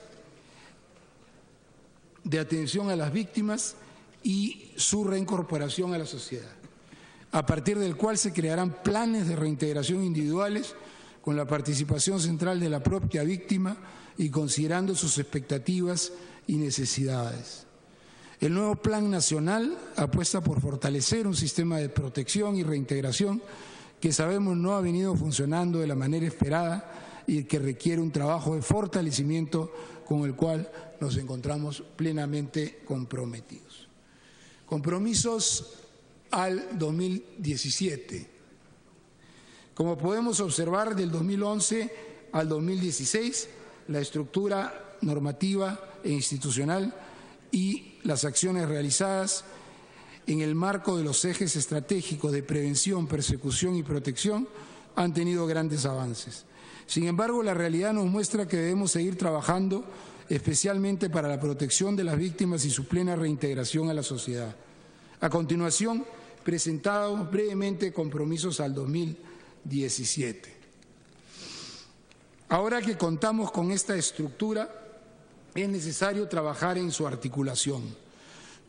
de atención a las víctimas y su reincorporación a la sociedad, a partir del cual se crearán planes de reintegración individuales con la participación central de la propia víctima y considerando sus expectativas y necesidades. El nuevo Plan Nacional apuesta por fortalecer un sistema de protección y reintegración que sabemos no ha venido funcionando de la manera esperada y que requiere un trabajo de fortalecimiento con el cual nos encontramos plenamente comprometidos. Compromisos al 2017. Como podemos observar, del 2011 al 2016, la estructura normativa e institucional y las acciones realizadas en el marco de los ejes estratégicos de prevención, persecución y protección han tenido grandes avances. Sin embargo, la realidad nos muestra que debemos seguir trabajando especialmente para la protección de las víctimas y su plena reintegración a la sociedad. A continuación, presentamos brevemente compromisos al 2017. Ahora que contamos con esta estructura, es necesario trabajar en su articulación.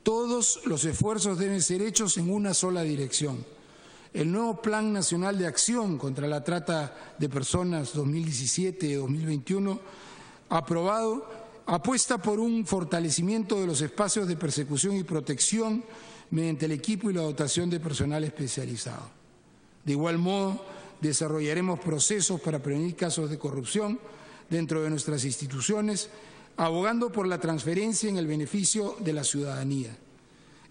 Todos los esfuerzos deben ser hechos en una sola dirección. El nuevo Plan Nacional de Acción contra la Trata de Personas 2017-2021, aprobado, apuesta por un fortalecimiento de los espacios de persecución y protección mediante el equipo y la dotación de personal especializado. De igual modo, desarrollaremos procesos para prevenir casos de corrupción dentro de nuestras instituciones, abogando por la transferencia en el beneficio de la ciudadanía.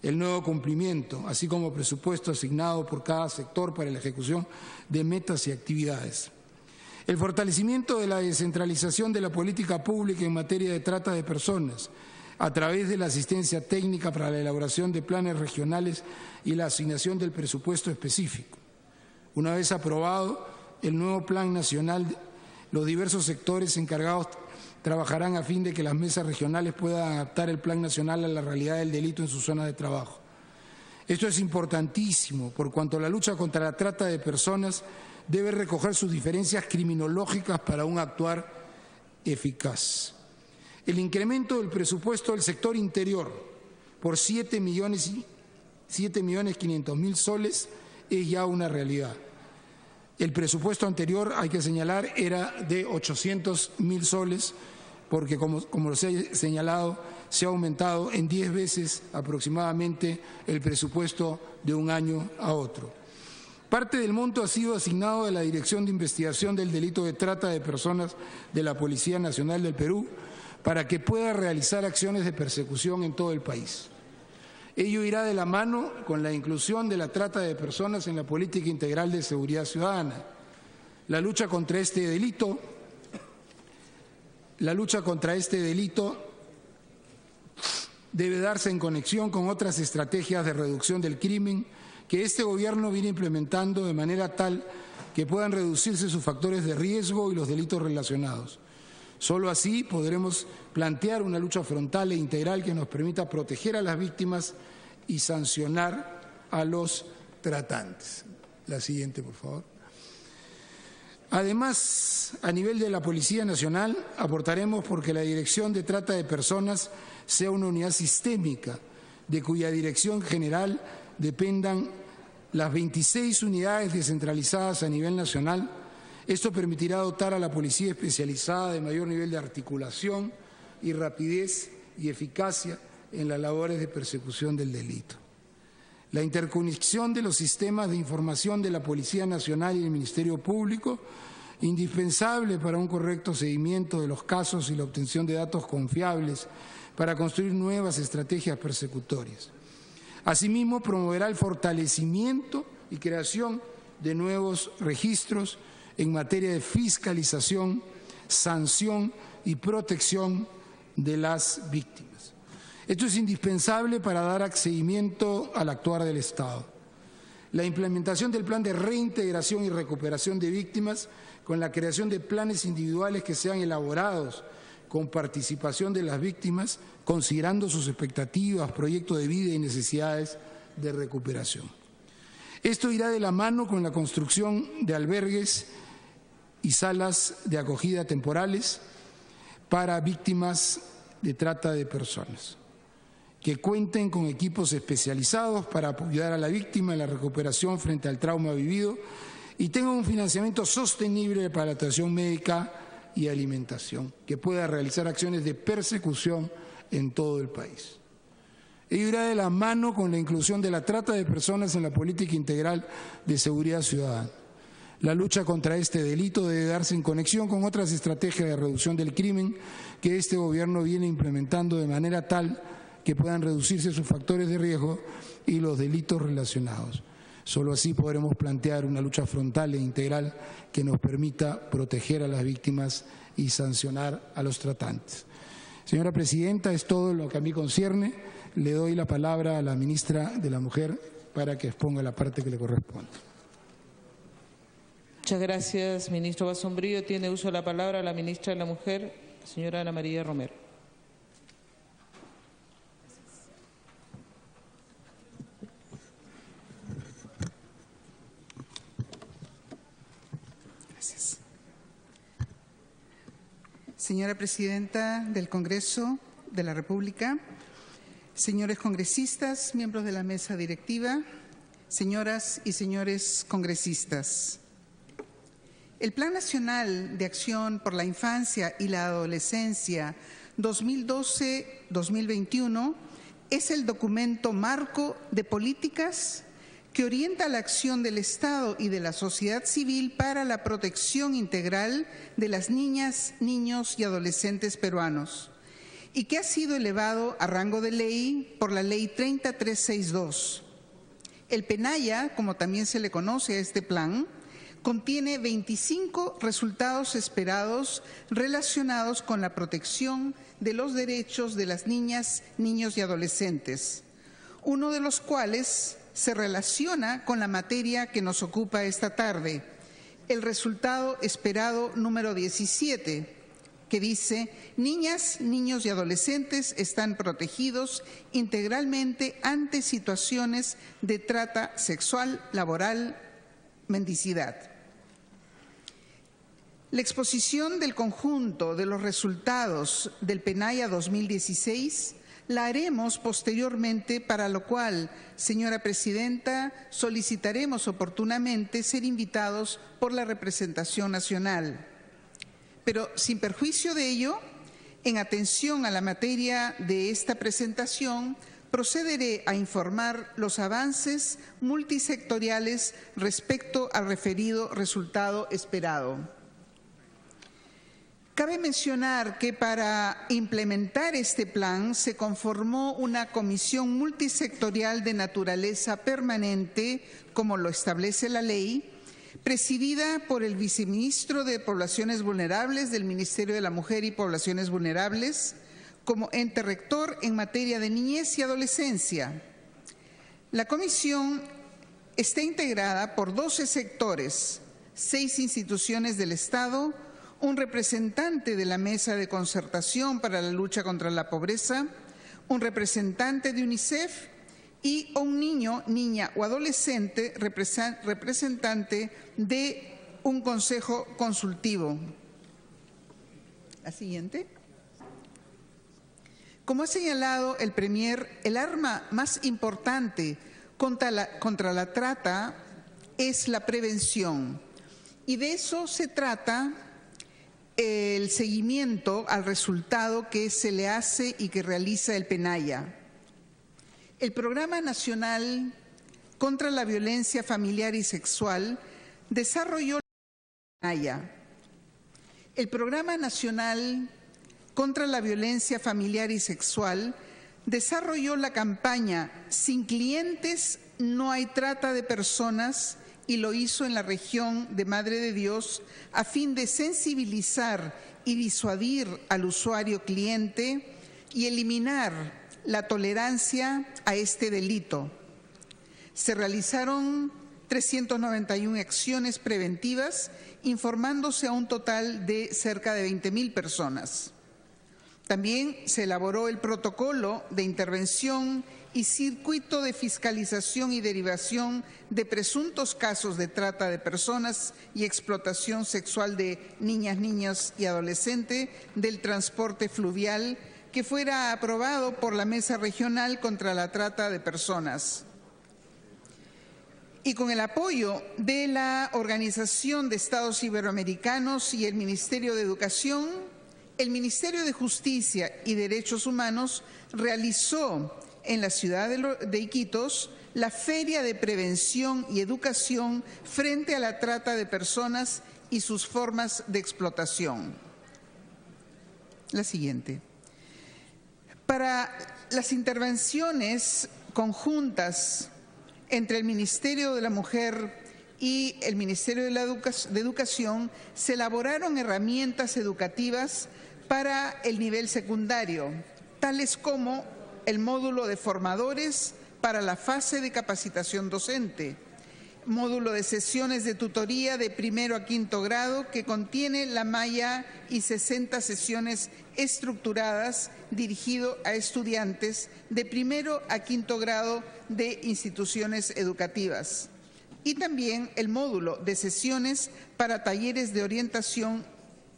El nuevo cumplimiento, así como presupuesto asignado por cada sector para la ejecución de metas y actividades. El fortalecimiento de la descentralización de la política pública en materia de trata de personas, a través de la asistencia técnica para la elaboración de planes regionales y la asignación del presupuesto específico. Una vez aprobado el nuevo Plan Nacional, los diversos sectores encargados trabajarán a fin de que las mesas regionales puedan adaptar el Plan Nacional a la realidad del delito en sus zonas de trabajo. Esto es importantísimo, por cuanto la lucha contra la trata de personas debe recoger sus diferencias criminológicas para un actuar eficaz. El incremento del presupuesto del sector interior por 7.500.000 soles es ya una realidad. El presupuesto anterior, hay que señalar, era de 800.000 soles, porque como se ha señalado, se ha aumentado en 10 veces aproximadamente el presupuesto de un año a otro. Parte del monto ha sido asignado a la Dirección de Investigación del Delito de Trata de Personas de la Policía Nacional del Perú para que pueda realizar acciones de persecución en todo el país. Ello irá de la mano con la inclusión de la trata de personas en la política integral de seguridad ciudadana. La lucha contra este delito debe darse en conexión con otras estrategias de reducción del crimen que este Gobierno viene implementando de manera tal que puedan reducirse sus factores de riesgo y los delitos relacionados. Solo así podremos plantear una lucha frontal e integral que nos permita proteger a las víctimas y sancionar a los tratantes. La siguiente, por favor. Además, a nivel de la Policía Nacional, aportaremos porque la Dirección de Trata de Personas sea una unidad sistémica, de cuya dirección general dependan las 26 unidades descentralizadas a nivel nacional. Esto permitirá dotar a la policía especializada de mayor nivel de articulación y rapidez y eficacia en las labores de persecución del delito. La interconexión de los sistemas de información de la Policía Nacional y del Ministerio Público, indispensable para un correcto seguimiento de los casos y la obtención de datos confiables para construir nuevas estrategias persecutorias. Asimismo, promoverá el fortalecimiento y creación de nuevos registros en materia de fiscalización, sanción y protección de las víctimas. Esto es indispensable para dar seguimiento al actuar del Estado. La implementación del plan de reintegración y recuperación de víctimas con la creación de planes individuales que sean elaborados con participación de las víctimas, considerando sus expectativas, proyectos de vida y necesidades de recuperación. Esto irá de la mano con la construcción de albergues y salas de acogida temporales para víctimas de trata de personas, que cuenten con equipos especializados para apoyar a la víctima en la recuperación frente al trauma vivido y tengan un financiamiento sostenible para la atención médica y alimentación, que pueda realizar acciones de persecución en todo el país. Ello irá de la mano con la inclusión de la trata de personas en la política integral de seguridad ciudadana. La lucha contra este delito debe darse en conexión con otras estrategias de reducción del crimen que este gobierno viene implementando de manera tal que puedan reducirse sus factores de riesgo y los delitos relacionados. Solo así podremos plantear una lucha frontal e integral que nos permita proteger a las víctimas y sancionar a los tratantes. Señora Presidenta, es todo lo que a mí concierne. Le doy la palabra a la ministra de la Mujer para que exponga la parte que le corresponde. Muchas gracias, ministro Basombrío. Tiene uso de la palabra la ministra de la Mujer, señora Ana María Romero. Gracias. Señora Presidenta del Congreso de la República, señores congresistas, miembros de la mesa directiva, señoras y señores congresistas. El Plan Nacional de Acción por la Infancia y la Adolescencia 2012-2021 es el documento marco de políticas que orienta la acción del Estado y de la sociedad civil para la protección integral de las niñas, niños y adolescentes peruanos, y que ha sido elevado a rango de ley por la Ley 30362. El PENAYA, como también se le conoce a este plan, contiene 25 resultados esperados relacionados con la protección de los derechos de las niñas, niños y adolescentes, uno de los cuales se relaciona con la materia que nos ocupa esta tarde, el resultado esperado número 17, que dice: niñas, niños y adolescentes están protegidos integralmente ante situaciones de trata sexual, laboral, mendicidad. La exposición del conjunto de los resultados del PENAYA 2016 la haremos posteriormente, para lo cual, señora Presidenta, solicitaremos oportunamente ser invitados por la representación nacional. Pero sin perjuicio de ello, en atención a la materia de esta presentación, procederé a informar los avances multisectoriales respecto al referido resultado esperado. Cabe mencionar que para implementar este plan se conformó una comisión multisectorial de naturaleza permanente, como lo establece la ley, presidida por el viceministro de Poblaciones Vulnerables del Ministerio de la Mujer y Poblaciones Vulnerables, como ente rector en materia de niñez y adolescencia. La comisión está integrada por 12 sectores, 6 instituciones del Estado, un representante de la Mesa de Concertación para la Lucha contra la Pobreza, un representante de UNICEF y un niño, niña o adolescente representante de un consejo consultivo. La siguiente. Como ha señalado el Premier, el arma más importante contra la trata es la prevención, y de eso se trata el seguimiento al resultado que se le hace y que realiza el PENAYA. El Programa Nacional contra la Violencia Familiar y Sexual desarrolló el PENAYA. El Programa Nacional contra la Violencia Familiar y Sexual desarrolló la campaña Sin clientes no hay trata de personas, y lo hizo en la región de Madre de Dios a fin de sensibilizar y disuadir al usuario cliente y eliminar la tolerancia a este delito. Se realizaron 391 acciones preventivas, informándose a un total de cerca de 20.000 personas. También se elaboró el protocolo de intervención y circuito de fiscalización y derivación de presuntos casos de trata de personas y explotación sexual de niñas, niños y adolescentes del transporte fluvial, que fuera aprobado por la Mesa Regional contra la Trata de Personas. Y con el apoyo de la Organización de Estados Iberoamericanos y el Ministerio de Educación, el Ministerio de Justicia y Derechos Humanos realizó en la ciudad de Iquitos la Feria de Prevención y Educación frente a la trata de personas y sus formas de explotación. La siguiente. Para las intervenciones conjuntas entre el Ministerio de la Mujer y el Ministerio de Educación, se elaboraron herramientas educativas para el nivel secundario, tales como el módulo de formadores para la fase de capacitación docente, módulo de sesiones de tutoría de primero a quinto grado que contiene la malla y 60 sesiones estructuradas dirigido a estudiantes de primero a quinto grado de instituciones educativas. Y también el módulo de sesiones para talleres de orientación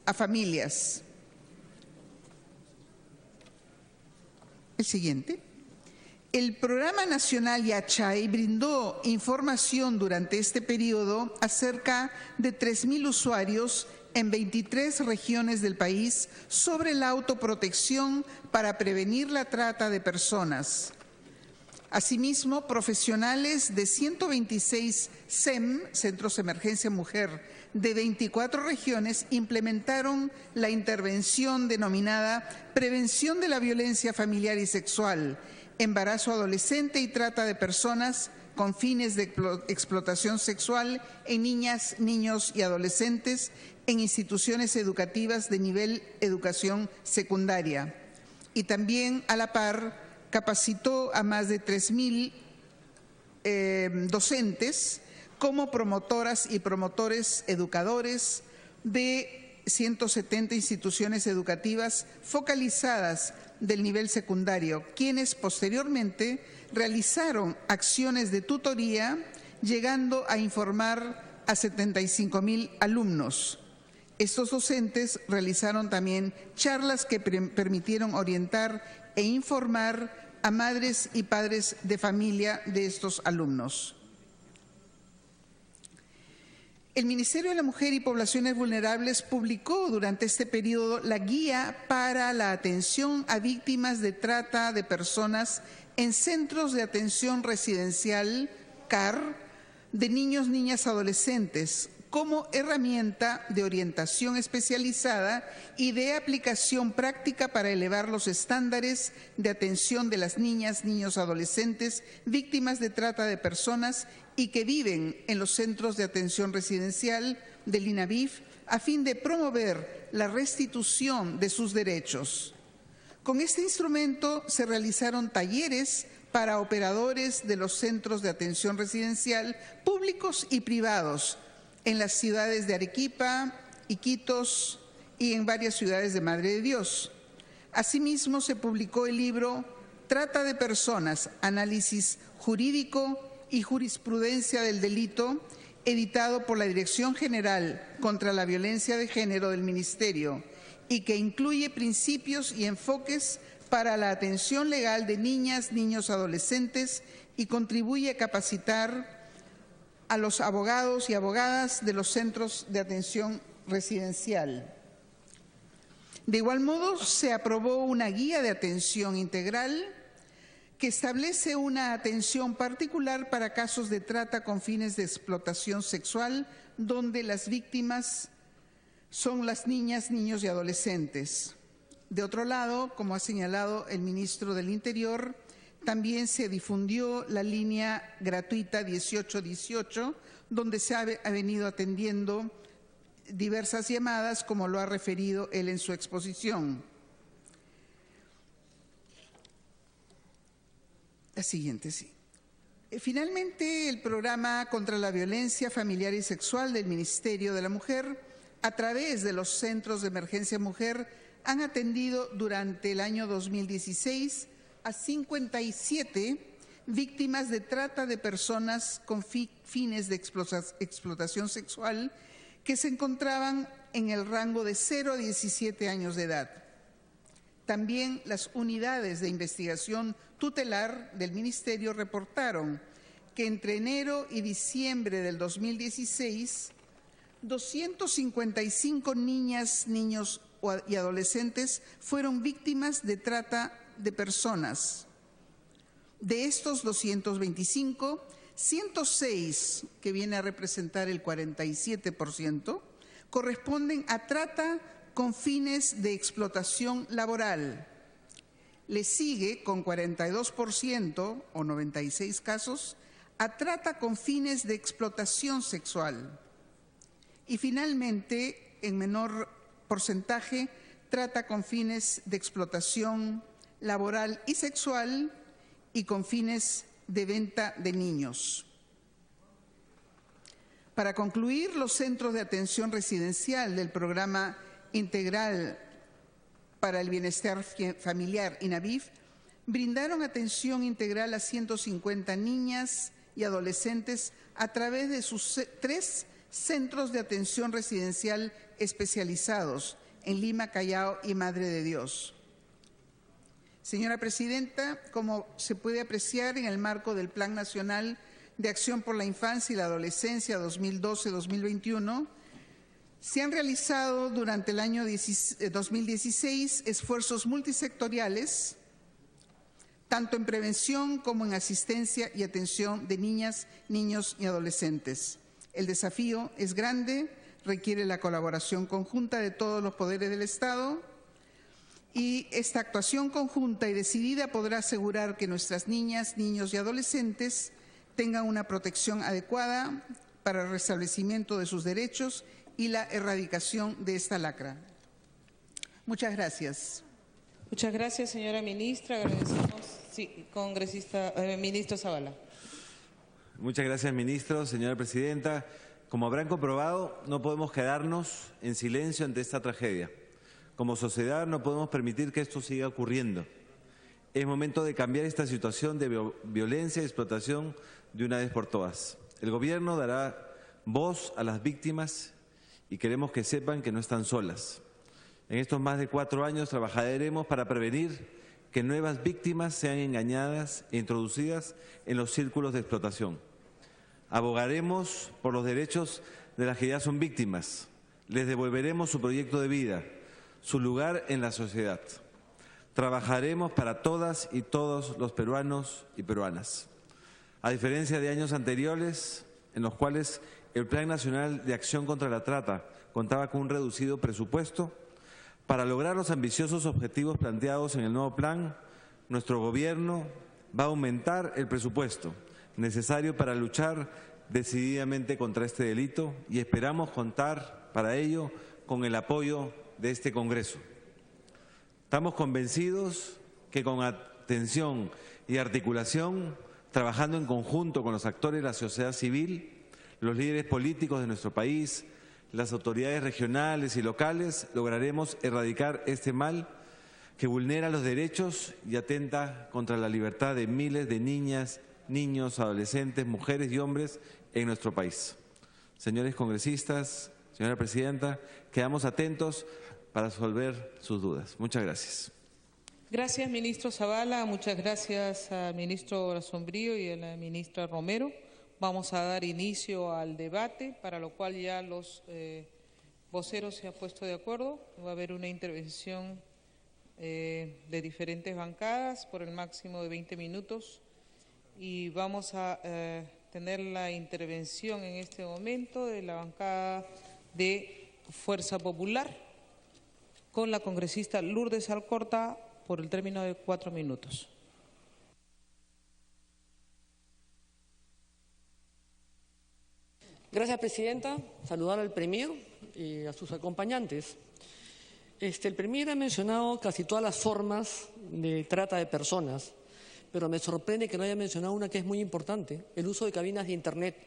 a familias. El siguiente. El Programa Nacional Yachay brindó información durante este periodo a cerca de 3.000 usuarios en 23 regiones del país sobre la autoprotección para prevenir la trata de personas. Asimismo, profesionales de 126 CEM, Centros de Emergencia Mujer, de 24 regiones implementaron la intervención denominada Prevención de la Violencia Familiar y Sexual, Embarazo Adolescente y Trata de Personas con fines de explotación sexual en niñas, niños y adolescentes en instituciones educativas de nivel educación secundaria. Y también, a la par, capacitó a más de 3.000 docentes como promotoras y promotores educadores de 170 instituciones educativas focalizadas del nivel secundario, quienes posteriormente realizaron acciones de tutoría, llegando a informar a 75.000 alumnos. Estos docentes realizaron también charlas que permitieron orientar e informar a madres y padres de familia de estos alumnos. El Ministerio de la Mujer y Poblaciones Vulnerables publicó durante este periodo la Guía para la Atención a Víctimas de Trata de Personas en Centros de Atención Residencial, CAR, de niños, niñas, adolescentes, como herramienta de orientación especializada y de aplicación práctica para elevar los estándares de atención de las niñas, niños, adolescentes, víctimas de trata de personas y que viven en los centros de atención residencial del INAVIF a fin de promover la restitución de sus derechos. Con este instrumento se realizaron talleres para operadores de los centros de atención residencial públicos y privados en las ciudades de Arequipa, Iquitos y en varias ciudades de Madre de Dios. Asimismo, se publicó el libro Trata de Personas, Análisis Jurídico y Jurisprudencia del Delito, editado por la Dirección General contra la Violencia de Género del Ministerio y que incluye principios y enfoques para la atención legal de niñas, niños, adolescentes y contribuye a capacitar a los abogados y abogadas de los centros de atención residencial. De igual modo, se aprobó una guía de atención integral que establece una atención particular para casos de trata con fines de explotación sexual, donde las víctimas son las niñas, niños y adolescentes. De otro lado, como ha señalado el ministro del Interior, también se difundió la línea gratuita 1818, donde se ha venido atendiendo diversas llamadas, como lo ha referido él en su exposición. La siguiente, sí. Finalmente, el programa contra la violencia familiar y sexual del Ministerio de la Mujer, a través de los centros de emergencia mujer, han atendido durante el año 2016 a 57 víctimas de trata de personas con fines de explotación sexual que se encontraban en el rango de 0 a 17 años de edad. También las unidades de investigación tutelar del Ministerio reportaron que entre enero y diciembre del 2016, 255 niñas, niños y adolescentes fueron víctimas de trata de personas. De estos 225, 106, que viene a representar el 47%, corresponden a trata con fines de explotación laboral. Le sigue con 42% o 96 casos a trata con fines de explotación sexual. Y finalmente, en menor porcentaje, trata con fines de explotación laboral y sexual y con fines de venta de niños. Para concluir, los centros de atención residencial del Programa Integral para el Bienestar Familiar, INABIF, brindaron atención integral a 150 niñas y adolescentes a través de sus 3 centros de atención residencial especializados en Lima, Callao y Madre de Dios. Señora Presidenta, como se puede apreciar en el marco del Plan Nacional de Acción por la Infancia y la Adolescencia 2012-2021, se han realizado durante el año 2016 esfuerzos multisectoriales, tanto en prevención como en asistencia y atención de niñas, niños y adolescentes. El desafío es grande, requiere la colaboración conjunta de todos los poderes del Estado y esta actuación conjunta y decidida podrá asegurar que nuestras niñas, niños y adolescentes tengan una protección adecuada para el restablecimiento de sus derechos y la erradicación de esta lacra. Muchas gracias. Muchas gracias, señora ministra. Agradecemos. Sí, congresista, ministro Zavala. Muchas gracias, ministro. Señora presidenta, como habrán comprobado, no podemos quedarnos en silencio ante esta tragedia. Como sociedad no podemos permitir que esto siga ocurriendo. Es momento de cambiar esta situación de violencia y explotación de una vez por todas. El Gobierno dará voz a las víctimas y queremos que sepan que no están solas. En estos más de 4 años trabajaremos para prevenir que nuevas víctimas sean engañadas e introducidas en los círculos de explotación. Abogaremos por los derechos de las que ya son víctimas. Les devolveremos su proyecto de vida, su lugar en la sociedad. Trabajaremos para todas y todos los peruanos y peruanas. A diferencia de años anteriores, en los cuales el Plan Nacional de Acción contra la Trata contaba con un reducido presupuesto, para lograr los ambiciosos objetivos planteados en el nuevo plan, nuestro Gobierno va a aumentar el presupuesto necesario para luchar decididamente contra este delito y esperamos contar para ello con el apoyo de este Congreso. Estamos convencidos que con atención y articulación, trabajando en conjunto con los actores de la sociedad civil, los líderes políticos de nuestro país, las autoridades regionales y locales, lograremos erradicar este mal que vulnera los derechos y atenta contra la libertad de miles de niñas, niños, adolescentes, mujeres y hombres en nuestro país. Señores congresistas, señora presidenta, quedamos atentos para resolver sus dudas. Muchas gracias. Gracias, ministro Zavala. Muchas gracias al ministro Basombrío y a la ministra Romero. Vamos a dar inicio al debate, para lo cual ya los voceros se han puesto de acuerdo. Va a haber una intervención de diferentes bancadas por el máximo de 20 minutos y vamos a tener la intervención en este momento de la bancada de Fuerza Popular con la congresista Lourdes Alcorta por el término de 4 minutos. Gracias, presidenta. Saludar al Premier y a sus acompañantes. El Premier ha mencionado casi todas las formas de trata de personas, pero me sorprende que no haya mencionado una que es muy importante, el uso de cabinas de Internet.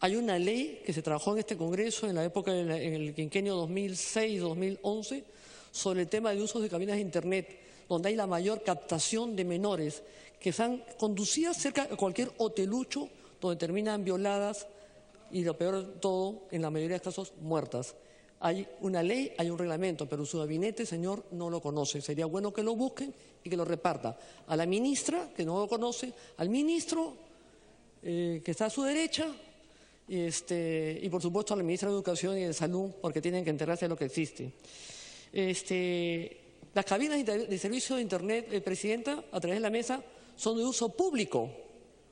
Hay una ley que se trabajó en este Congreso en la época, en el quinquenio 2006-2011, sobre el tema de usos de cabinas de Internet, donde hay la mayor captación de menores que están conducidas cerca de cualquier hotelucho donde terminan violadas y, lo peor de todo, en la mayoría de casos, muertas. Hay una ley, hay un reglamento, pero su gabinete, señor, no lo conoce. Sería bueno que lo busquen y que lo reparta. A la ministra, que no lo conoce, al ministro, que está a su derecha, y por supuesto a la ministra de Educación y de Salud, porque tienen que enterarse de lo que existe. Las cabinas de servicio de Internet, Presidenta, a través de la mesa, son de uso público,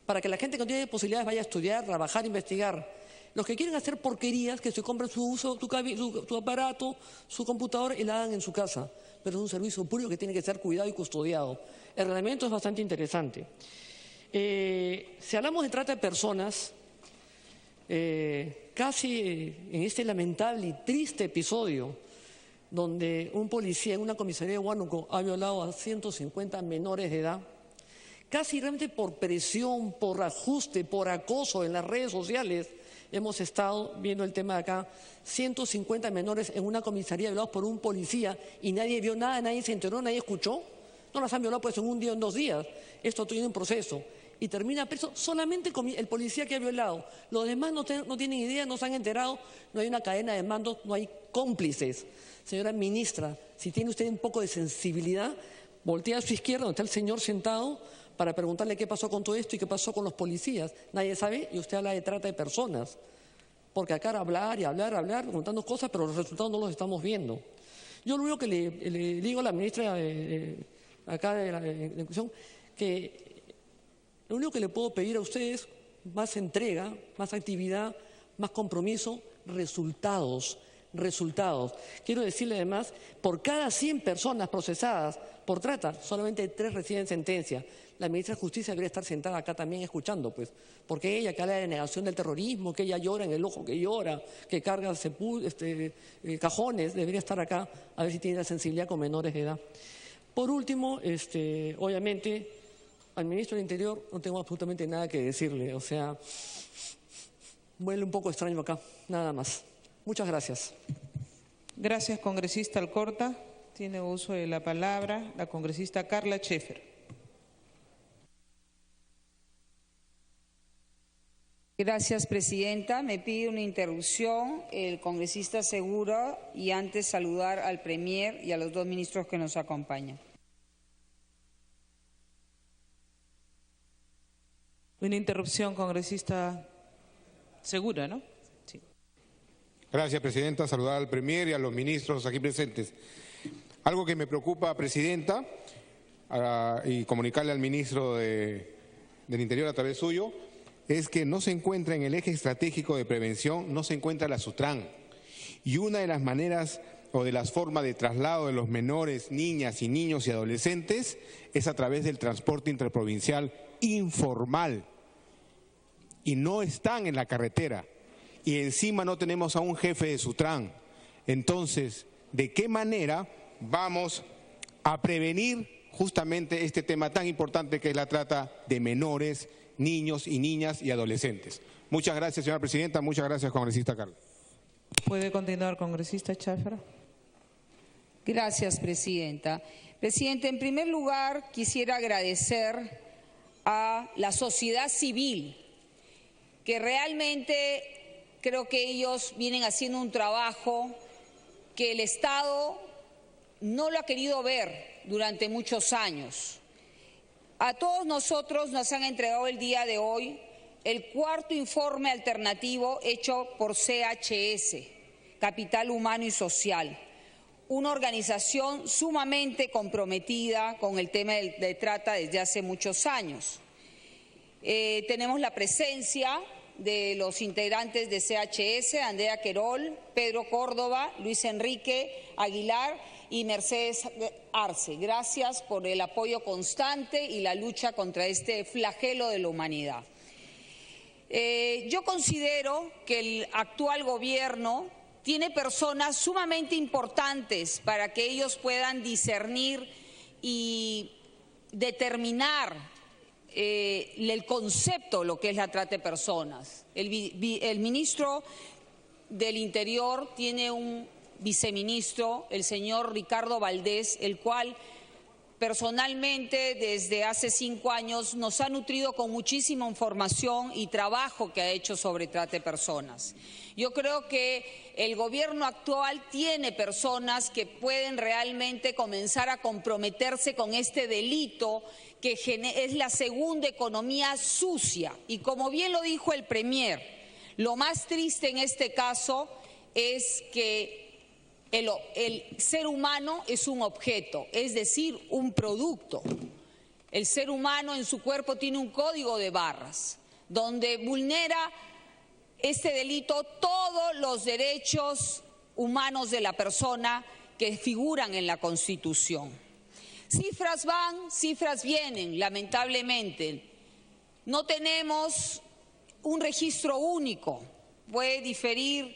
para que la gente que no tiene posibilidades vaya a estudiar, trabajar, investigar. Los que quieren hacer porquerías, que se compren su aparato, su computadora y la hagan en su casa. Pero es un servicio público que tiene que ser cuidado y custodiado. El reglamento es bastante interesante. Si hablamos de trata de personas, casi en este lamentable y triste episodio, donde un policía en una comisaría de Huánuco ha violado a 150 menores de edad, casi realmente por presión, por ajuste, por acoso en las redes sociales, hemos estado viendo el tema de acá, 150 menores en una comisaría violados por un policía y nadie vio nada, nadie se enteró, nadie escuchó. No las han violado pues en un día o en 2 días. Esto tiene un proceso. Y termina preso solamente con el policía que ha violado. Los demás no tienen idea, no se han enterado, no hay una cadena de mandos, no hay cómplices. Señora ministra, si tiene usted un poco de sensibilidad, voltea a su izquierda donde está el señor sentado para preguntarle qué pasó con todo esto y qué pasó con los policías. Nadie sabe y usted habla de trata de personas. Porque acá hablar y hablar, preguntando cosas, pero los resultados no los estamos viendo. Yo lo único que le digo a la ministra acá de la inclusión, que lo único que le puedo pedir a ustedes, más entrega, más actividad, más compromiso, resultados. Quiero decirle además, por cada 100 personas procesadas por trata, solamente 3 reciben sentencia. La ministra de Justicia debería estar sentada acá también escuchando, pues, porque ella que habla de negación del terrorismo, que ella llora en el ojo que llora, que carga cajones, debería estar acá a ver si tiene la sensibilidad con menores de edad. Por último, obviamente, al ministro del Interior no tengo absolutamente nada que decirle, o sea, huele un poco extraño acá, nada más. Muchas gracias. Gracias, congresista Alcorta. Tiene uso de la palabra la congresista Carla Schaefer. Gracias, presidenta. Me pide una interrupción el congresista Segura y antes saludar al premier y a los 2 ministros que nos acompañan. Una interrupción, congresista Segura, ¿no? Sí. Gracias, presidenta. Saludar al premier y a los ministros aquí presentes. Algo que me preocupa, presidenta, y comunicarle al ministro del Interior a través suyo, es que no se encuentra en el eje estratégico de prevención, no se encuentra la SUTRAN. Y una de las maneras o de las formas de traslado de los menores, niñas y niños y adolescentes es a través del transporte interprovincial informal. Y no están en la carretera. Y encima no tenemos a un jefe de SUTRAN. Entonces, ¿de qué manera vamos a prevenir justamente este tema tan importante que es la trata de menores, niños y niñas y adolescentes? Muchas gracias, señora presidenta. Muchas gracias, congresista Carlos. ¿Puede continuar, congresista Schaefer? Gracias, presidenta. Presidente, en primer lugar, quisiera agradecer a la sociedad civil, que realmente creo que ellos vienen haciendo un trabajo que el Estado no lo ha querido ver durante muchos años. A todos nosotros nos han entregado el día de hoy el 4º informe alternativo hecho por CHS, Capital Humano y Social, una organización sumamente comprometida con el tema de trata desde hace muchos años. Tenemos la presencia de los integrantes de CHS, Andrea Querol, Pedro Córdoba, Luis Enrique Aguilar y Mercedes Arce. Gracias por el apoyo constante y la lucha contra este flagelo de la humanidad. Yo considero que el actual gobierno tiene personas sumamente importantes para que ellos puedan discernir y determinar el concepto de lo que es la trata de personas. El ministro del Interior tiene un viceministro, el señor Ricardo Valdés, el cual personalmente desde hace 5 años nos ha nutrido con muchísima información y trabajo que ha hecho sobre trata de personas. Yo creo que el gobierno actual tiene personas que pueden realmente comenzar a comprometerse con este delito que es la segunda economía sucia. Y como bien lo dijo el premier, lo más triste en este caso es que el ser humano es un objeto, es decir, un producto. El ser humano en su cuerpo tiene un código de barras, donde vulnera este delito todos los derechos humanos de la persona que figuran en la Constitución. Cifras van, cifras vienen, lamentablemente. No tenemos un registro único. Puede diferir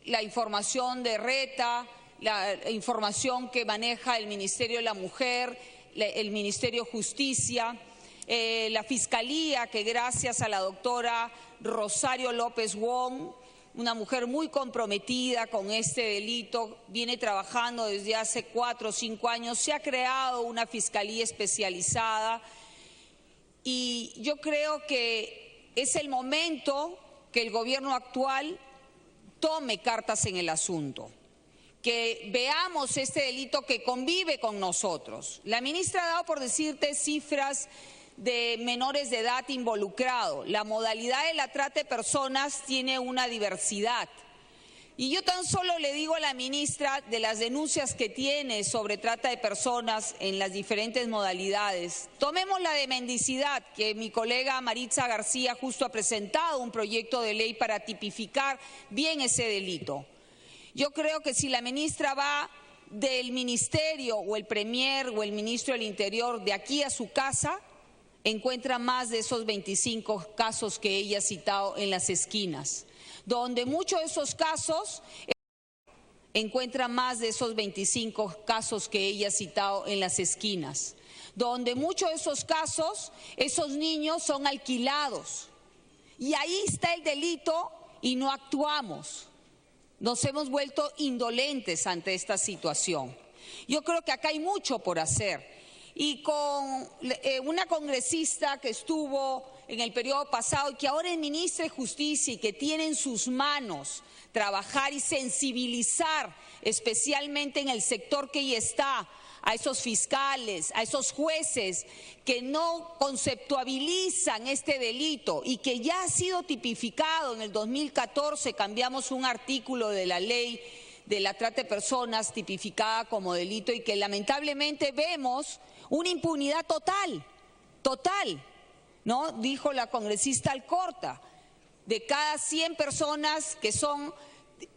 la información de RETA, la información que maneja el Ministerio de la Mujer, el Ministerio de Justicia, la Fiscalía, que gracias a la doctora Rosario López Wong, una mujer muy comprometida con este delito, viene trabajando desde hace 4 o 5 años, se ha creado una fiscalía especializada y yo creo que es el momento que el gobierno actual tome cartas en el asunto, que veamos este delito que convive con nosotros. La ministra ha dado, por decirte, cifras de menores de edad involucrados. La modalidad de la trata de personas tiene una diversidad. Y yo tan solo le digo a la ministra de las denuncias que tiene sobre trata de personas en las diferentes modalidades. Tomemos la de mendicidad, que mi colega Maritza García justo ha presentado un proyecto de ley para tipificar bien ese delito. Yo creo que si la ministra va del ministerio o el premier o el ministro del Interior de aquí a su casa, encuentra más de esos 25 casos que ella ha citado en las esquinas, donde muchos de esos casos encuentra más de esos 25 casos que ella ha citado en las esquinas, donde muchos de esos casos, esos niños son alquilados. Y ahí está el delito y no actuamos. Nos hemos vuelto indolentes ante esta situación. Yo creo que acá hay mucho por hacer. Y con una congresista que estuvo en el periodo pasado y que ahora es ministra de Justicia y que tiene en sus manos trabajar y sensibilizar, especialmente en el sector que ella está, a esos fiscales, a esos jueces que no conceptualizan este delito y que ya ha sido tipificado. En el 2014 cambiamos un artículo de la ley de la trata de personas tipificada como delito y que lamentablemente vemos una impunidad total, ¿no? Dijo la congresista Alcorta, de cada 100 personas que son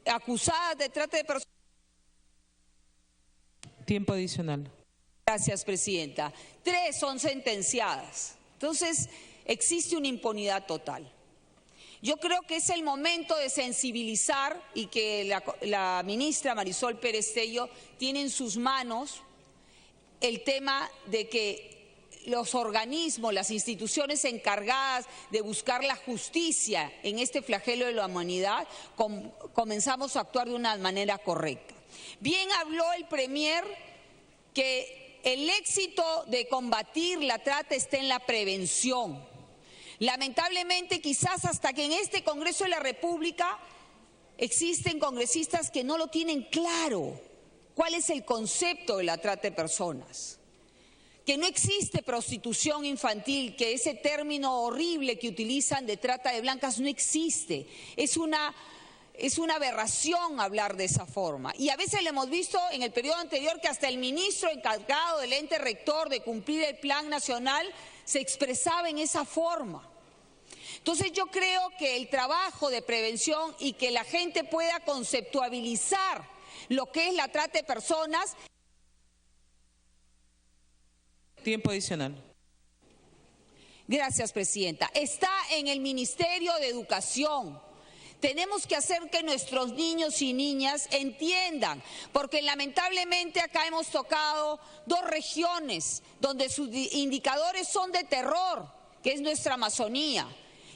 acusadas de trata de personas. Tiempo adicional. Gracias, presidenta. 3 son sentenciadas. Entonces, existe una impunidad total. Yo creo que es el momento de sensibilizar y que la ministra Marisol Pérez Tello tiene en sus manos el tema de que los organismos, las instituciones encargadas de buscar la justicia en este flagelo de la humanidad, comenzamos a actuar de una manera correcta. Bien habló el premier que el éxito de combatir la trata está en la prevención. Lamentablemente, quizás hasta que en este Congreso de la República existen congresistas que no lo tienen claro. ¿Cuál es el concepto de la trata de personas? Que no existe prostitución infantil, que ese término horrible que utilizan de trata de blancas no existe. Es una aberración hablar de esa forma. Y a veces le hemos visto en el periodo anterior que hasta el ministro encargado del ente rector de cumplir el Plan Nacional se expresaba en esa forma. Entonces yo creo que el trabajo de prevención y que la gente pueda conceptualizar lo que es la trata de personas. Tiempo adicional. Gracias, presidenta. Está en el Ministerio de Educación. Tenemos que hacer que nuestros niños y niñas entiendan, porque lamentablemente acá hemos tocado 2 regiones donde sus indicadores son de terror, que es nuestra Amazonía.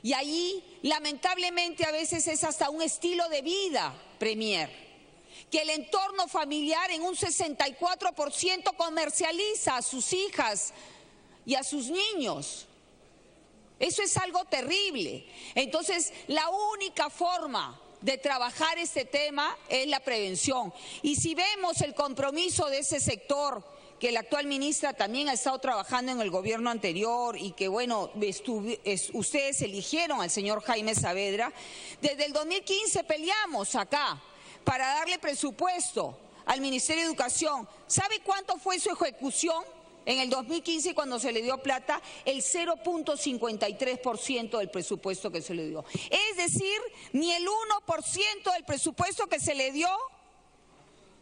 Y allí, lamentablemente, a veces es hasta un estilo de vida, premier, que el entorno familiar en un 64% comercializa a sus hijas y a sus niños. Eso es algo terrible. Entonces, la única forma de trabajar este tema es la prevención. Y si vemos el compromiso de ese sector, que la actual ministra también ha estado trabajando en el gobierno anterior y que, bueno, ustedes eligieron al señor Jaime Saavedra, desde el 2015 peleamos acá para darle presupuesto al Ministerio de Educación. ¿Sabe cuánto fue su ejecución? En el 2015, cuando se le dio plata, el 0.53% del presupuesto que se le dio. Es decir, ni el 1% del presupuesto que se le dio,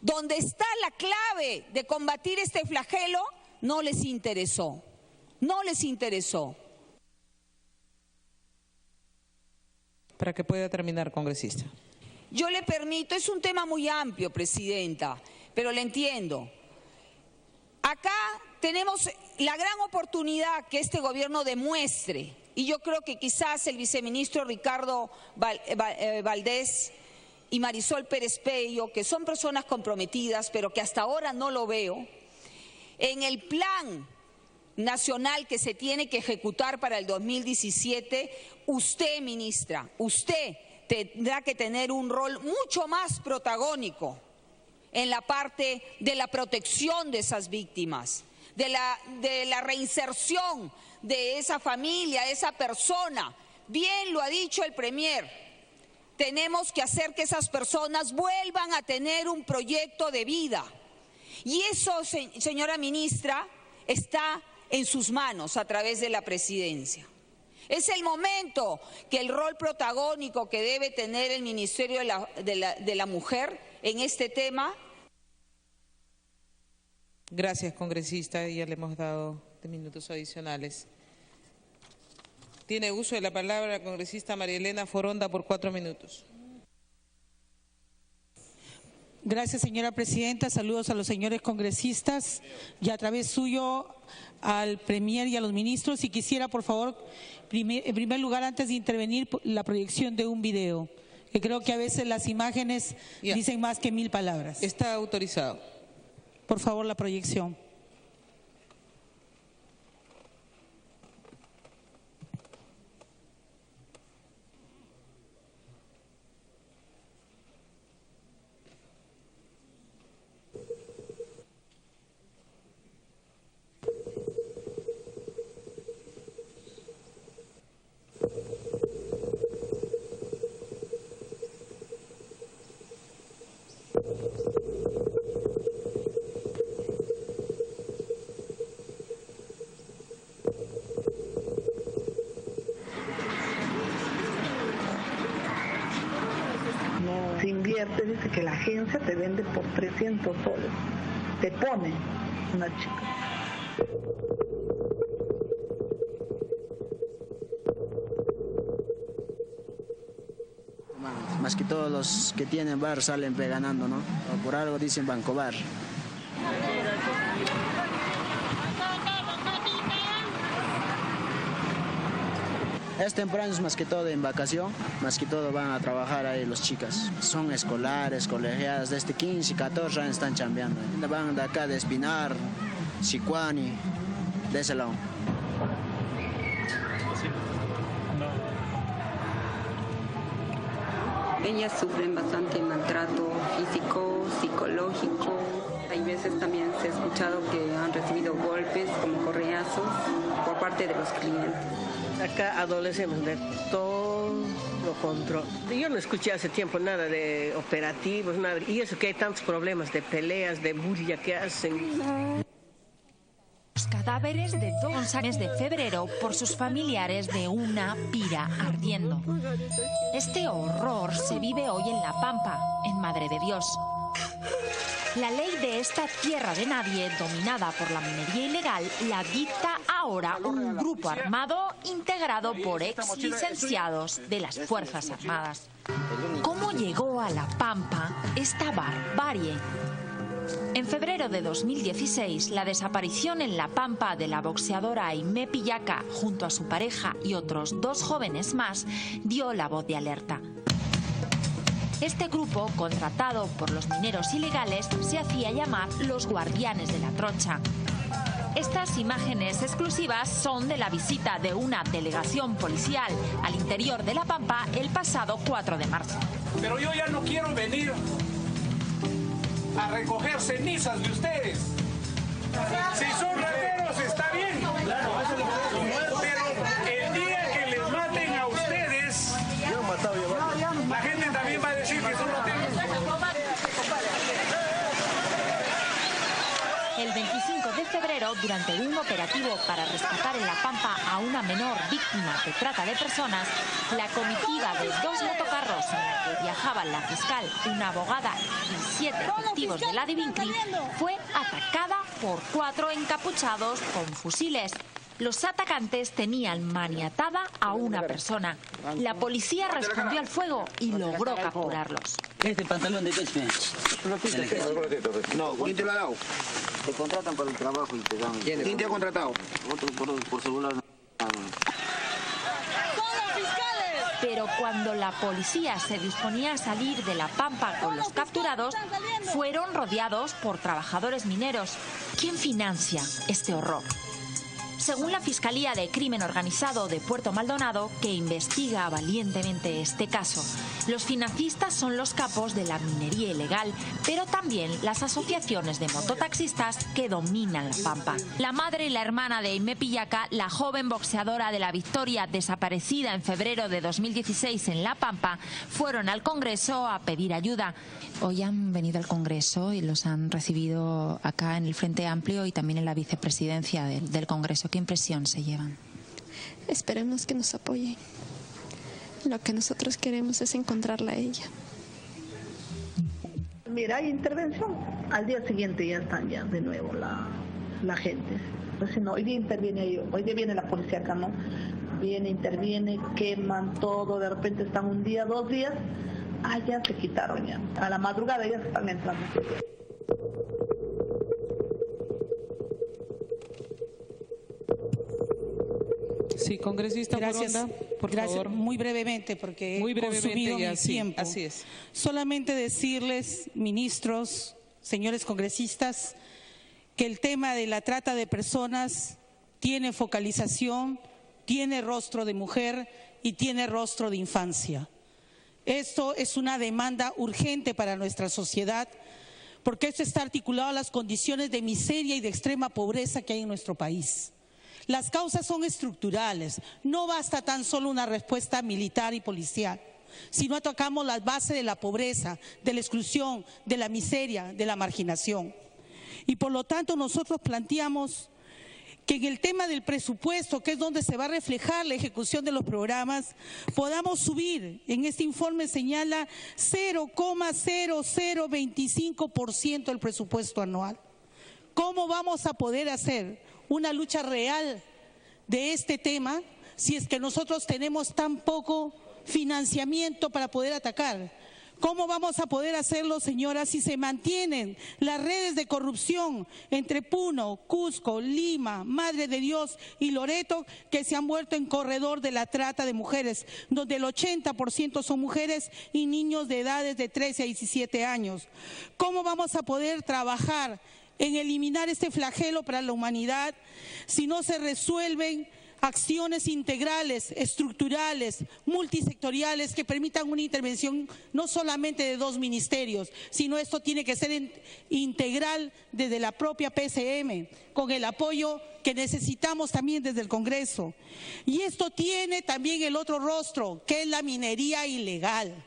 donde está la clave de combatir este flagelo, no les interesó. No les interesó. Para que pueda terminar, congresista. Yo le permito, es un tema muy amplio, presidenta, pero le entiendo. Acá tenemos la gran oportunidad que este gobierno demuestre, y yo creo que quizás el viceministro Ricardo Valdés y Marisol Pérez Pello, que son personas comprometidas, pero que hasta ahora no lo veo, en el plan nacional que se tiene que ejecutar para el 2017, usted, ministra, usted tendrá que tener un rol mucho más protagónico en la parte de la protección de esas víctimas, de la reinserción de esa familia, esa persona. Bien lo ha dicho el Premier, tenemos que hacer que esas personas vuelvan a tener un proyecto de vida. Y eso, señora ministra, está en sus manos a través de la presidencia. Es el momento que el rol protagónico que debe tener el Ministerio de la Mujer en este tema. Gracias, congresista. Ya le hemos dado de minutos adicionales. Tiene uso de la palabra la congresista María Elena Foronda por 4 minutos. Gracias, señora presidenta. Saludos a los señores congresistas y a través suyo al Premier y a los ministros. Y quisiera, por favor, en primer lugar, antes de intervenir, la proyección de un video, que creo que a veces las imágenes dicen más que 1000 palabras. Está autorizado. Por favor, la proyección. Se invierte, dice que la agencia te vende por 300 soles. Te pone una chica. Más que todos los que tienen bar salen ganando, ¿no? Por algo dicen Banco Bar. Es temprano, es más que todo en vacación, más que todo van a trabajar ahí los chicas. Son escolares, colegiadas, desde 15, 14 años están chambeando. Van de acá de Espinar, Sicuani, de ese lado. Ellas sufren bastante maltrato físico, psicológico. Hay veces también se ha escuchado que han recibido golpes como correazos por parte de los clientes. Acá adolecemos de todo lo control. Yo no escuché hace tiempo nada de operativos, nada. Y eso que hay tantos problemas de peleas, de bulla que hacen. Los cadáveres de 2 meses de febrero por sus familiares de una pira ardiendo. Este horror se vive hoy en La Pampa, en Madre de Dios. La ley de esta tierra de nadie, dominada por la minería ilegal, la dicta ahora un grupo armado integrado por ex licenciados de las Fuerzas Armadas. ¿Cómo llegó a La Pampa esta barbarie? En febrero de 2016, la desaparición en La Pampa de la boxeadora Aimé Pillaca junto a su pareja y otros 2 jóvenes más dio la voz de alerta. Este grupo, contratado por los mineros ilegales, se hacía llamar los Guardianes de la Trocha. Estas imágenes exclusivas son de la visita de una delegación policial al interior de La Pampa el pasado 4 de marzo. Pero yo ya no quiero venir a recoger cenizas de ustedes. Si son rateros está bien, pero el día que les maten a ustedes, la gente también va a decir que son rateros. El 25 de febrero, durante un operativo para rescatar en La Pampa a una menor víctima de trata de personas, la comitiva de 2 motocarros en la que viajaban la fiscal, una abogada y 7 efectivos de la Divincli fue atacada por 4 encapuchados con fusiles. Los atacantes tenían maniatada a una persona. La policía respondió al fuego y logró capturarlos. ¿Este pantalón de qué es? No, ¿quién te lo ha dado? Te contratan para el trabajo y te dan. ¿Quién te ha contratado? Otro por celular. Pero cuando la policía se disponía a salir de La Pampa con los capturados, fueron rodeados por trabajadores mineros. ¿Quién financia este horror? Según la Fiscalía de Crimen Organizado de Puerto Maldonado, que investiga valientemente este caso, los financistas son los capos de la minería ilegal, pero también las asociaciones de mototaxistas que dominan La Pampa. La madre y la hermana de Aimé Pillaca, la joven boxeadora de La Victoria desaparecida en febrero de 2016 en La Pampa, fueron al Congreso a pedir ayuda. Hoy han venido al Congreso y los han recibido acá en el Frente Amplio y también en la vicepresidencia del Congreso. ¿Qué impresión se llevan? Esperemos que nos apoyen. Lo que nosotros queremos es encontrarla a ella. Mira, hay intervención. Al día siguiente ya están ya de nuevo la gente. Pues si no, hoy día interviene, hoy día viene la policía acá, ¿no? Viene, interviene, queman todo, de repente están un día, 2 días, ya se quitaron ya. A la madrugada ya se están entrando. Sí, congresista Moronda, por favor. Muy brevemente, porque muy brevemente, consumido ya, mi sí, tiempo. así es. Solamente decirles, ministros, señores congresistas, que el tema de la trata de personas tiene focalización, tiene rostro de mujer y tiene rostro de infancia. Esto es una demanda urgente para nuestra sociedad, porque esto está articulado a las condiciones de miseria y de extrema pobreza que hay en nuestro país. Las causas son estructurales, no basta tan solo una respuesta militar y policial, sino atacamos las bases de la pobreza, de la exclusión, de la miseria, de la marginación. Y por lo tanto nosotros planteamos que en el tema del presupuesto, que es donde se va a reflejar la ejecución de los programas, podamos subir, en este informe señala 0,0025% el presupuesto anual. ¿Cómo vamos a poder hacer una lucha real de este tema si es que nosotros tenemos tan poco financiamiento para poder atacar? ¿Cómo vamos a poder hacerlo, señoras, si se mantienen las redes de corrupción entre Puno, Cusco, Lima, Madre de Dios y Loreto, que se han vuelto en corredor de la trata de mujeres, donde el 80% son mujeres y niños de edades de 13 a 17 años? ¿Cómo vamos a poder trabajar en eliminar este flagelo para la humanidad si no se resuelven acciones integrales, estructurales, multisectoriales que permitan una intervención no solamente de 2 ministerios, sino esto tiene que ser integral desde la propia PCM, con el apoyo que necesitamos también desde el Congreso. Y esto tiene también el otro rostro, que es la minería ilegal.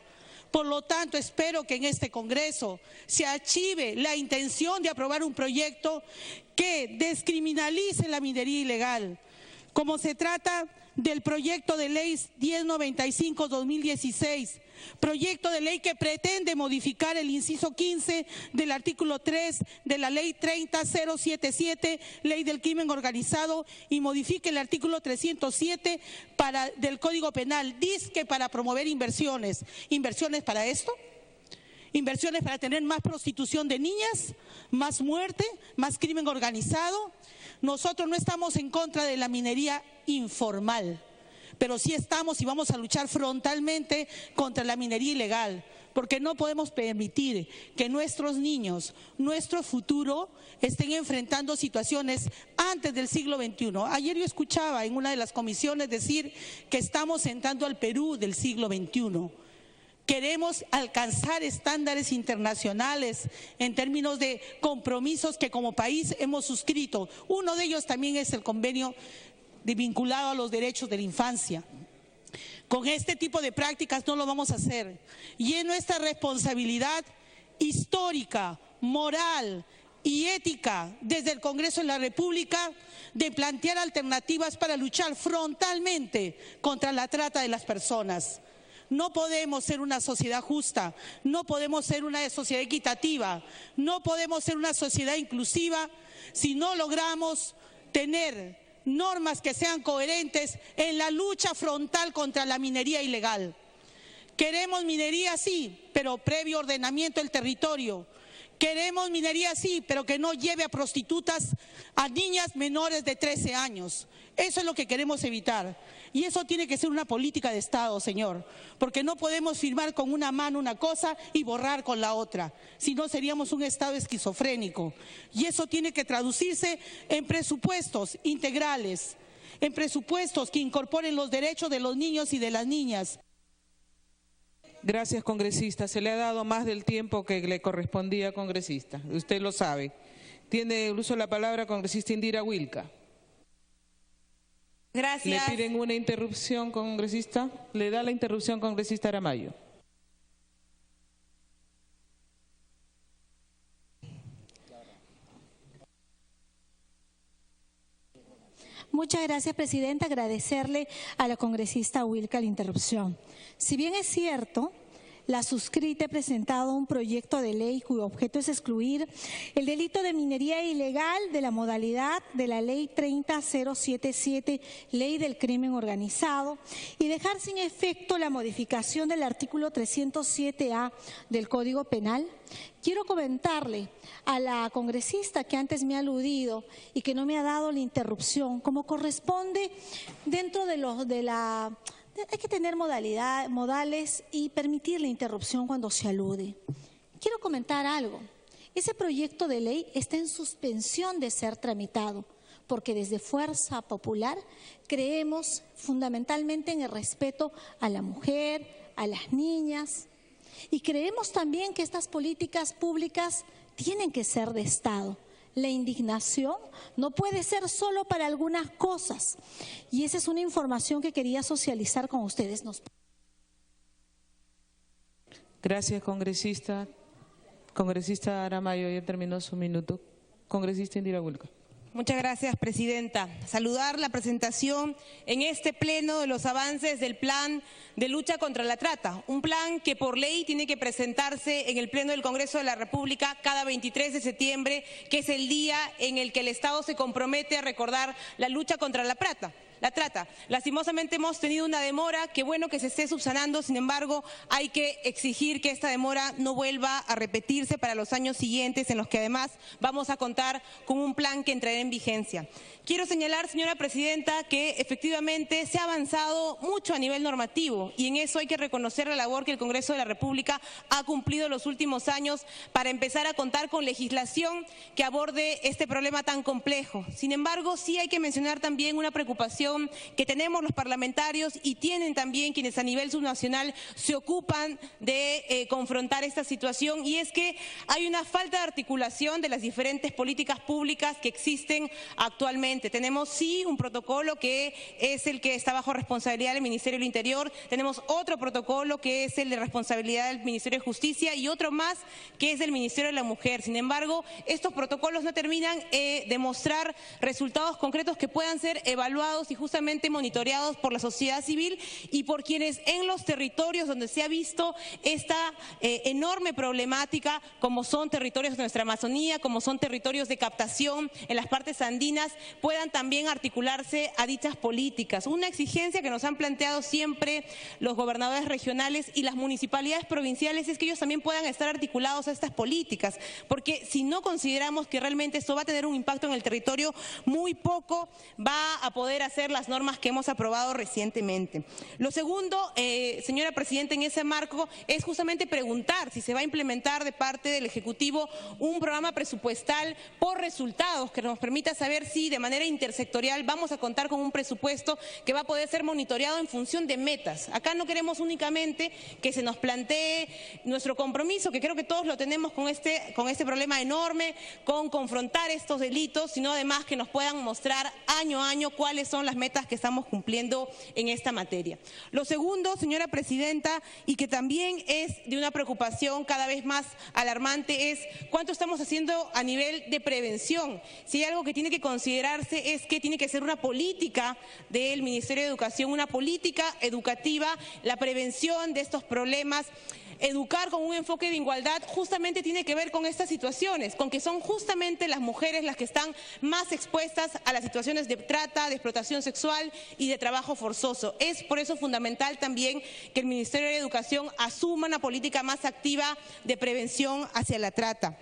Por lo tanto, espero que en este Congreso se archive la intención de aprobar un proyecto que descriminalice la minería ilegal, como se trata del proyecto de ley 1095-2016, proyecto de ley que pretende modificar el inciso 15 del artículo 3 de la ley 30077, ley del crimen organizado, y modifique el artículo 307 del Código Penal, dizque para promover inversiones. ¿Inversiones para esto? ¿Inversiones para tener más prostitución de niñas, más muerte, más crimen organizado? Nosotros no estamos en contra de la minería informal, pero sí estamos y vamos a luchar frontalmente contra la minería ilegal, porque no podemos permitir que nuestros niños, nuestro futuro, estén enfrentando situaciones antes del siglo XXI. Ayer yo escuchaba en una de las comisiones decir que estamos entrando al Perú del siglo XXI. Queremos alcanzar estándares internacionales en términos de compromisos que como país hemos suscrito. Uno de ellos también es el convenio vinculado a los derechos de la infancia. Con este tipo de prácticas no lo vamos a hacer. Y es nuestra responsabilidad histórica, moral, y ética desde el Congreso de la República de plantear alternativas para luchar frontalmente contra la trata de las personas. No podemos ser una sociedad justa, no podemos ser una sociedad equitativa, no podemos ser una sociedad inclusiva si no logramos tener normas que sean coherentes en la lucha frontal contra la minería ilegal. Queremos minería sí, pero previo ordenamiento del territorio. Queremos minería sí, pero que no lleve a prostitutas a niñas menores de 13 años. Eso es lo que queremos evitar. Y eso tiene que ser una política de Estado, señor, porque no podemos firmar con una mano una cosa y borrar con la otra, si no seríamos un Estado esquizofrénico. Y eso tiene que traducirse en presupuestos integrales, en presupuestos que incorporen los derechos de los niños y de las niñas. Gracias, congresista. Se le ha dado más del tiempo que le correspondía, congresista. Usted lo sabe. Tiene el uso de la palabra congresista Indira Wilca. Gracias. ¿Le piden una interrupción, congresista? Le da la interrupción, congresista Aramayo. Muchas gracias, presidenta. Agradecerle a la congresista Wilca la interrupción. Si bien es cierto, la suscrita ha presentado un proyecto de ley cuyo objeto es excluir el delito de minería ilegal de la modalidad de la Ley 30077, Ley del Crimen Organizado, y dejar sin efecto la modificación del artículo 307A del Código Penal. Quiero comentarle a la congresista que antes me ha aludido y que no me ha dado la interrupción, como corresponde dentro de la... Hay que tener modales y permitir la interrupción cuando se alude. Quiero comentar algo. Ese proyecto de ley está en suspensión de ser tramitado, porque desde Fuerza Popular creemos fundamentalmente en el respeto a la mujer, a las niñas, y creemos también que estas políticas públicas tienen que ser de Estado. La indignación no puede ser solo para algunas cosas, y esa es una información que quería socializar con ustedes. Gracias, congresista. Congresista Aramayo, ya terminó su minuto. Congresista Indira Wilca. Muchas gracias, presidenta. Saludar la presentación en este pleno de los avances del plan de lucha contra la trata. Un plan que por ley tiene que presentarse en el pleno del Congreso de la República cada 23 de septiembre, que es el día en el que el Estado se compromete a recordar la lucha contra la trata. Lastimosamente hemos tenido una demora, qué bueno que se esté subsanando, sin embargo hay que exigir que esta demora no vuelva a repetirse para los años siguientes, en los que además vamos a contar con un plan que entrará en vigencia. Quiero señalar, señora presidenta, que efectivamente se ha avanzado mucho a nivel normativo, y en eso hay que reconocer la labor que el Congreso de la República ha cumplido en los últimos años para empezar a contar con legislación que aborde este problema tan complejo. Sin embargo, sí hay que mencionar también una preocupación que tenemos los parlamentarios y tienen también quienes a nivel subnacional se ocupan de confrontar esta situación, y es que hay una falta de articulación de las diferentes políticas públicas que existen actualmente. Tenemos sí un protocolo que es el que está bajo responsabilidad del Ministerio del Interior, tenemos otro protocolo que es el de responsabilidad del Ministerio de Justicia y otro más que es del Ministerio de la Mujer. Sin embargo, estos protocolos no terminan de mostrar resultados concretos que puedan ser evaluados y justamente monitoreados por la sociedad civil y por quienes en los territorios donde se ha visto esta enorme problemática, como son territorios de nuestra Amazonía, como son territorios de captación en las partes andinas, puedan también articularse a dichas políticas. Una exigencia que nos han planteado siempre los gobernadores regionales y las municipalidades provinciales es que ellos también puedan estar articulados a estas políticas, porque si no consideramos que realmente esto va a tener un impacto en el territorio, muy poco va a poder hacer las normas que hemos aprobado recientemente. Lo segundo, señora presidenta, en ese marco es justamente preguntar si se va a implementar de parte del Ejecutivo un programa presupuestal por resultados que nos permita saber si de manera intersectorial vamos a contar con un presupuesto que va a poder ser monitoreado en función de metas. Acá no queremos únicamente que se nos plantee nuestro compromiso, que creo que todos lo tenemos con este problema enorme, con confrontar estos delitos, sino además que nos puedan mostrar año a año cuáles son las metas que estamos cumpliendo en esta materia. Lo segundo, señora presidenta, y que también es de una preocupación cada vez más alarmante, es cuánto estamos haciendo a nivel de prevención. Si hay algo que tiene que considerarse es que tiene que ser una política del Ministerio de Educación, una política educativa, la prevención de estos problemas. Educar con un enfoque de igualdad justamente tiene que ver con estas situaciones, con que son justamente las mujeres las que están más expuestas a las situaciones de trata, de explotación sexual y de trabajo forzoso. Es por eso fundamental también que el Ministerio de Educación asuma una política más activa de prevención hacia la trata.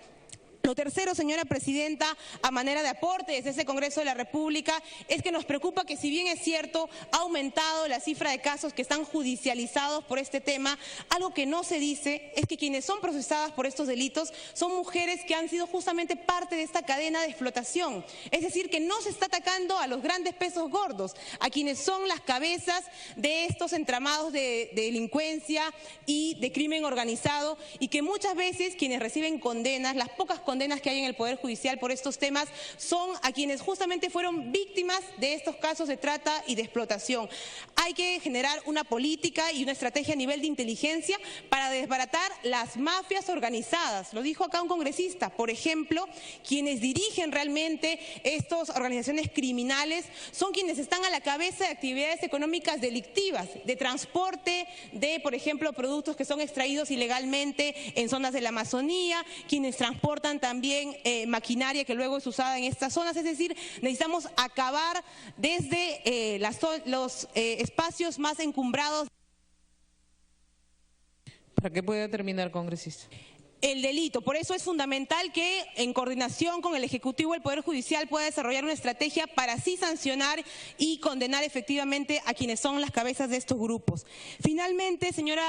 Lo tercero, señora presidenta, a manera de aporte desde ese Congreso de la República, es que nos preocupa que, si bien es cierto, ha aumentado la cifra de casos que están judicializados por este tema, algo que no se dice es que quienes son procesadas por estos delitos son mujeres que han sido justamente parte de esta cadena de explotación. Es decir, que no se está atacando a los grandes pesos gordos, a quienes son las cabezas de estos entramados de delincuencia y de crimen organizado, y que muchas veces quienes reciben condenas, las pocas condenas que hay en el Poder Judicial por estos temas, son a quienes justamente fueron víctimas de estos casos de trata y de explotación. Hay que generar una política y una estrategia a nivel de inteligencia para desbaratar las mafias organizadas. Lo dijo acá un congresista. Por ejemplo, quienes dirigen realmente estas organizaciones criminales son quienes están a la cabeza de actividades económicas delictivas, de transporte de, por ejemplo, productos que son extraídos ilegalmente en zonas de la Amazonía, quienes transportan también maquinaria que luego es usada en estas zonas. Es decir, necesitamos acabar desde los espacios más encumbrados. Para que pueda terminar, congresista. El delito. Por eso es fundamental que, en coordinación con el Ejecutivo, el Poder Judicial pueda desarrollar una estrategia para así sancionar y condenar efectivamente a quienes son las cabezas de estos grupos. Finalmente, señora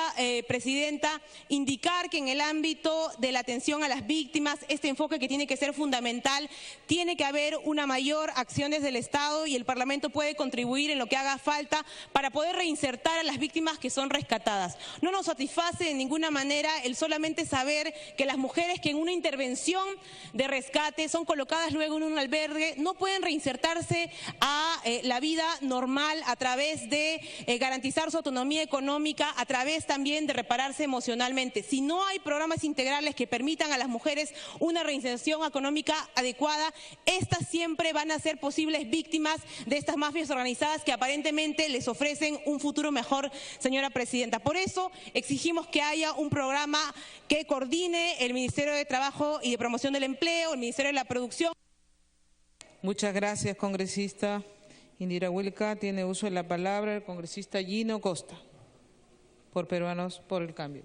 presidenta, indicar que en el ámbito de la atención a las víctimas, este enfoque que tiene que ser fundamental, tiene que haber una mayor acción desde el Estado, y el Parlamento puede contribuir en lo que haga falta para poder reinsertar a las víctimas que son rescatadas. No nos satisface de ninguna manera el solamente saber que las mujeres que en una intervención de rescate son colocadas luego en un albergue no pueden reinsertarse a la vida normal a través de garantizar su autonomía económica, a través también de repararse emocionalmente. Si no hay programas integrales que permitan a las mujeres una reinserción económica adecuada, estas siempre van a ser posibles víctimas de estas mafias organizadas que aparentemente les ofrecen un futuro mejor, señora presidenta. Por eso exigimos que haya un programa que coordine el Ministerio de Trabajo y de Promoción del Empleo, el Ministerio de la Producción. Muchas gracias, congresista Indira Wilca. Tiene uso de la palabra el congresista Gino Costa, por Peruanos por el Cambio.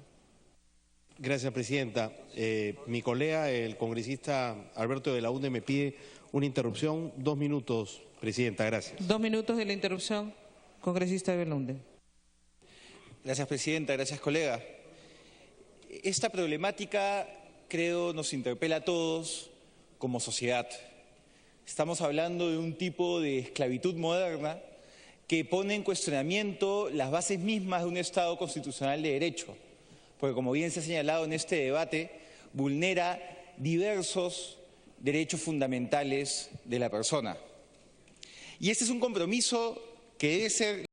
Gracias, presidenta. Mi colega, el congresista Alberto de la UNDE, me pide una interrupción. 2 minutos, presidenta. Gracias. 2 minutos de la interrupción, congresista de la UNDE. Gracias, presidenta. Gracias, colega. Esta problemática, creo, nos interpela a todos como sociedad. Estamos hablando de un tipo de esclavitud moderna que pone en cuestionamiento las bases mismas de un Estado constitucional de derecho, porque, como bien se ha señalado en este debate, vulnera diversos derechos fundamentales de la persona. Y este es un compromiso que debe ser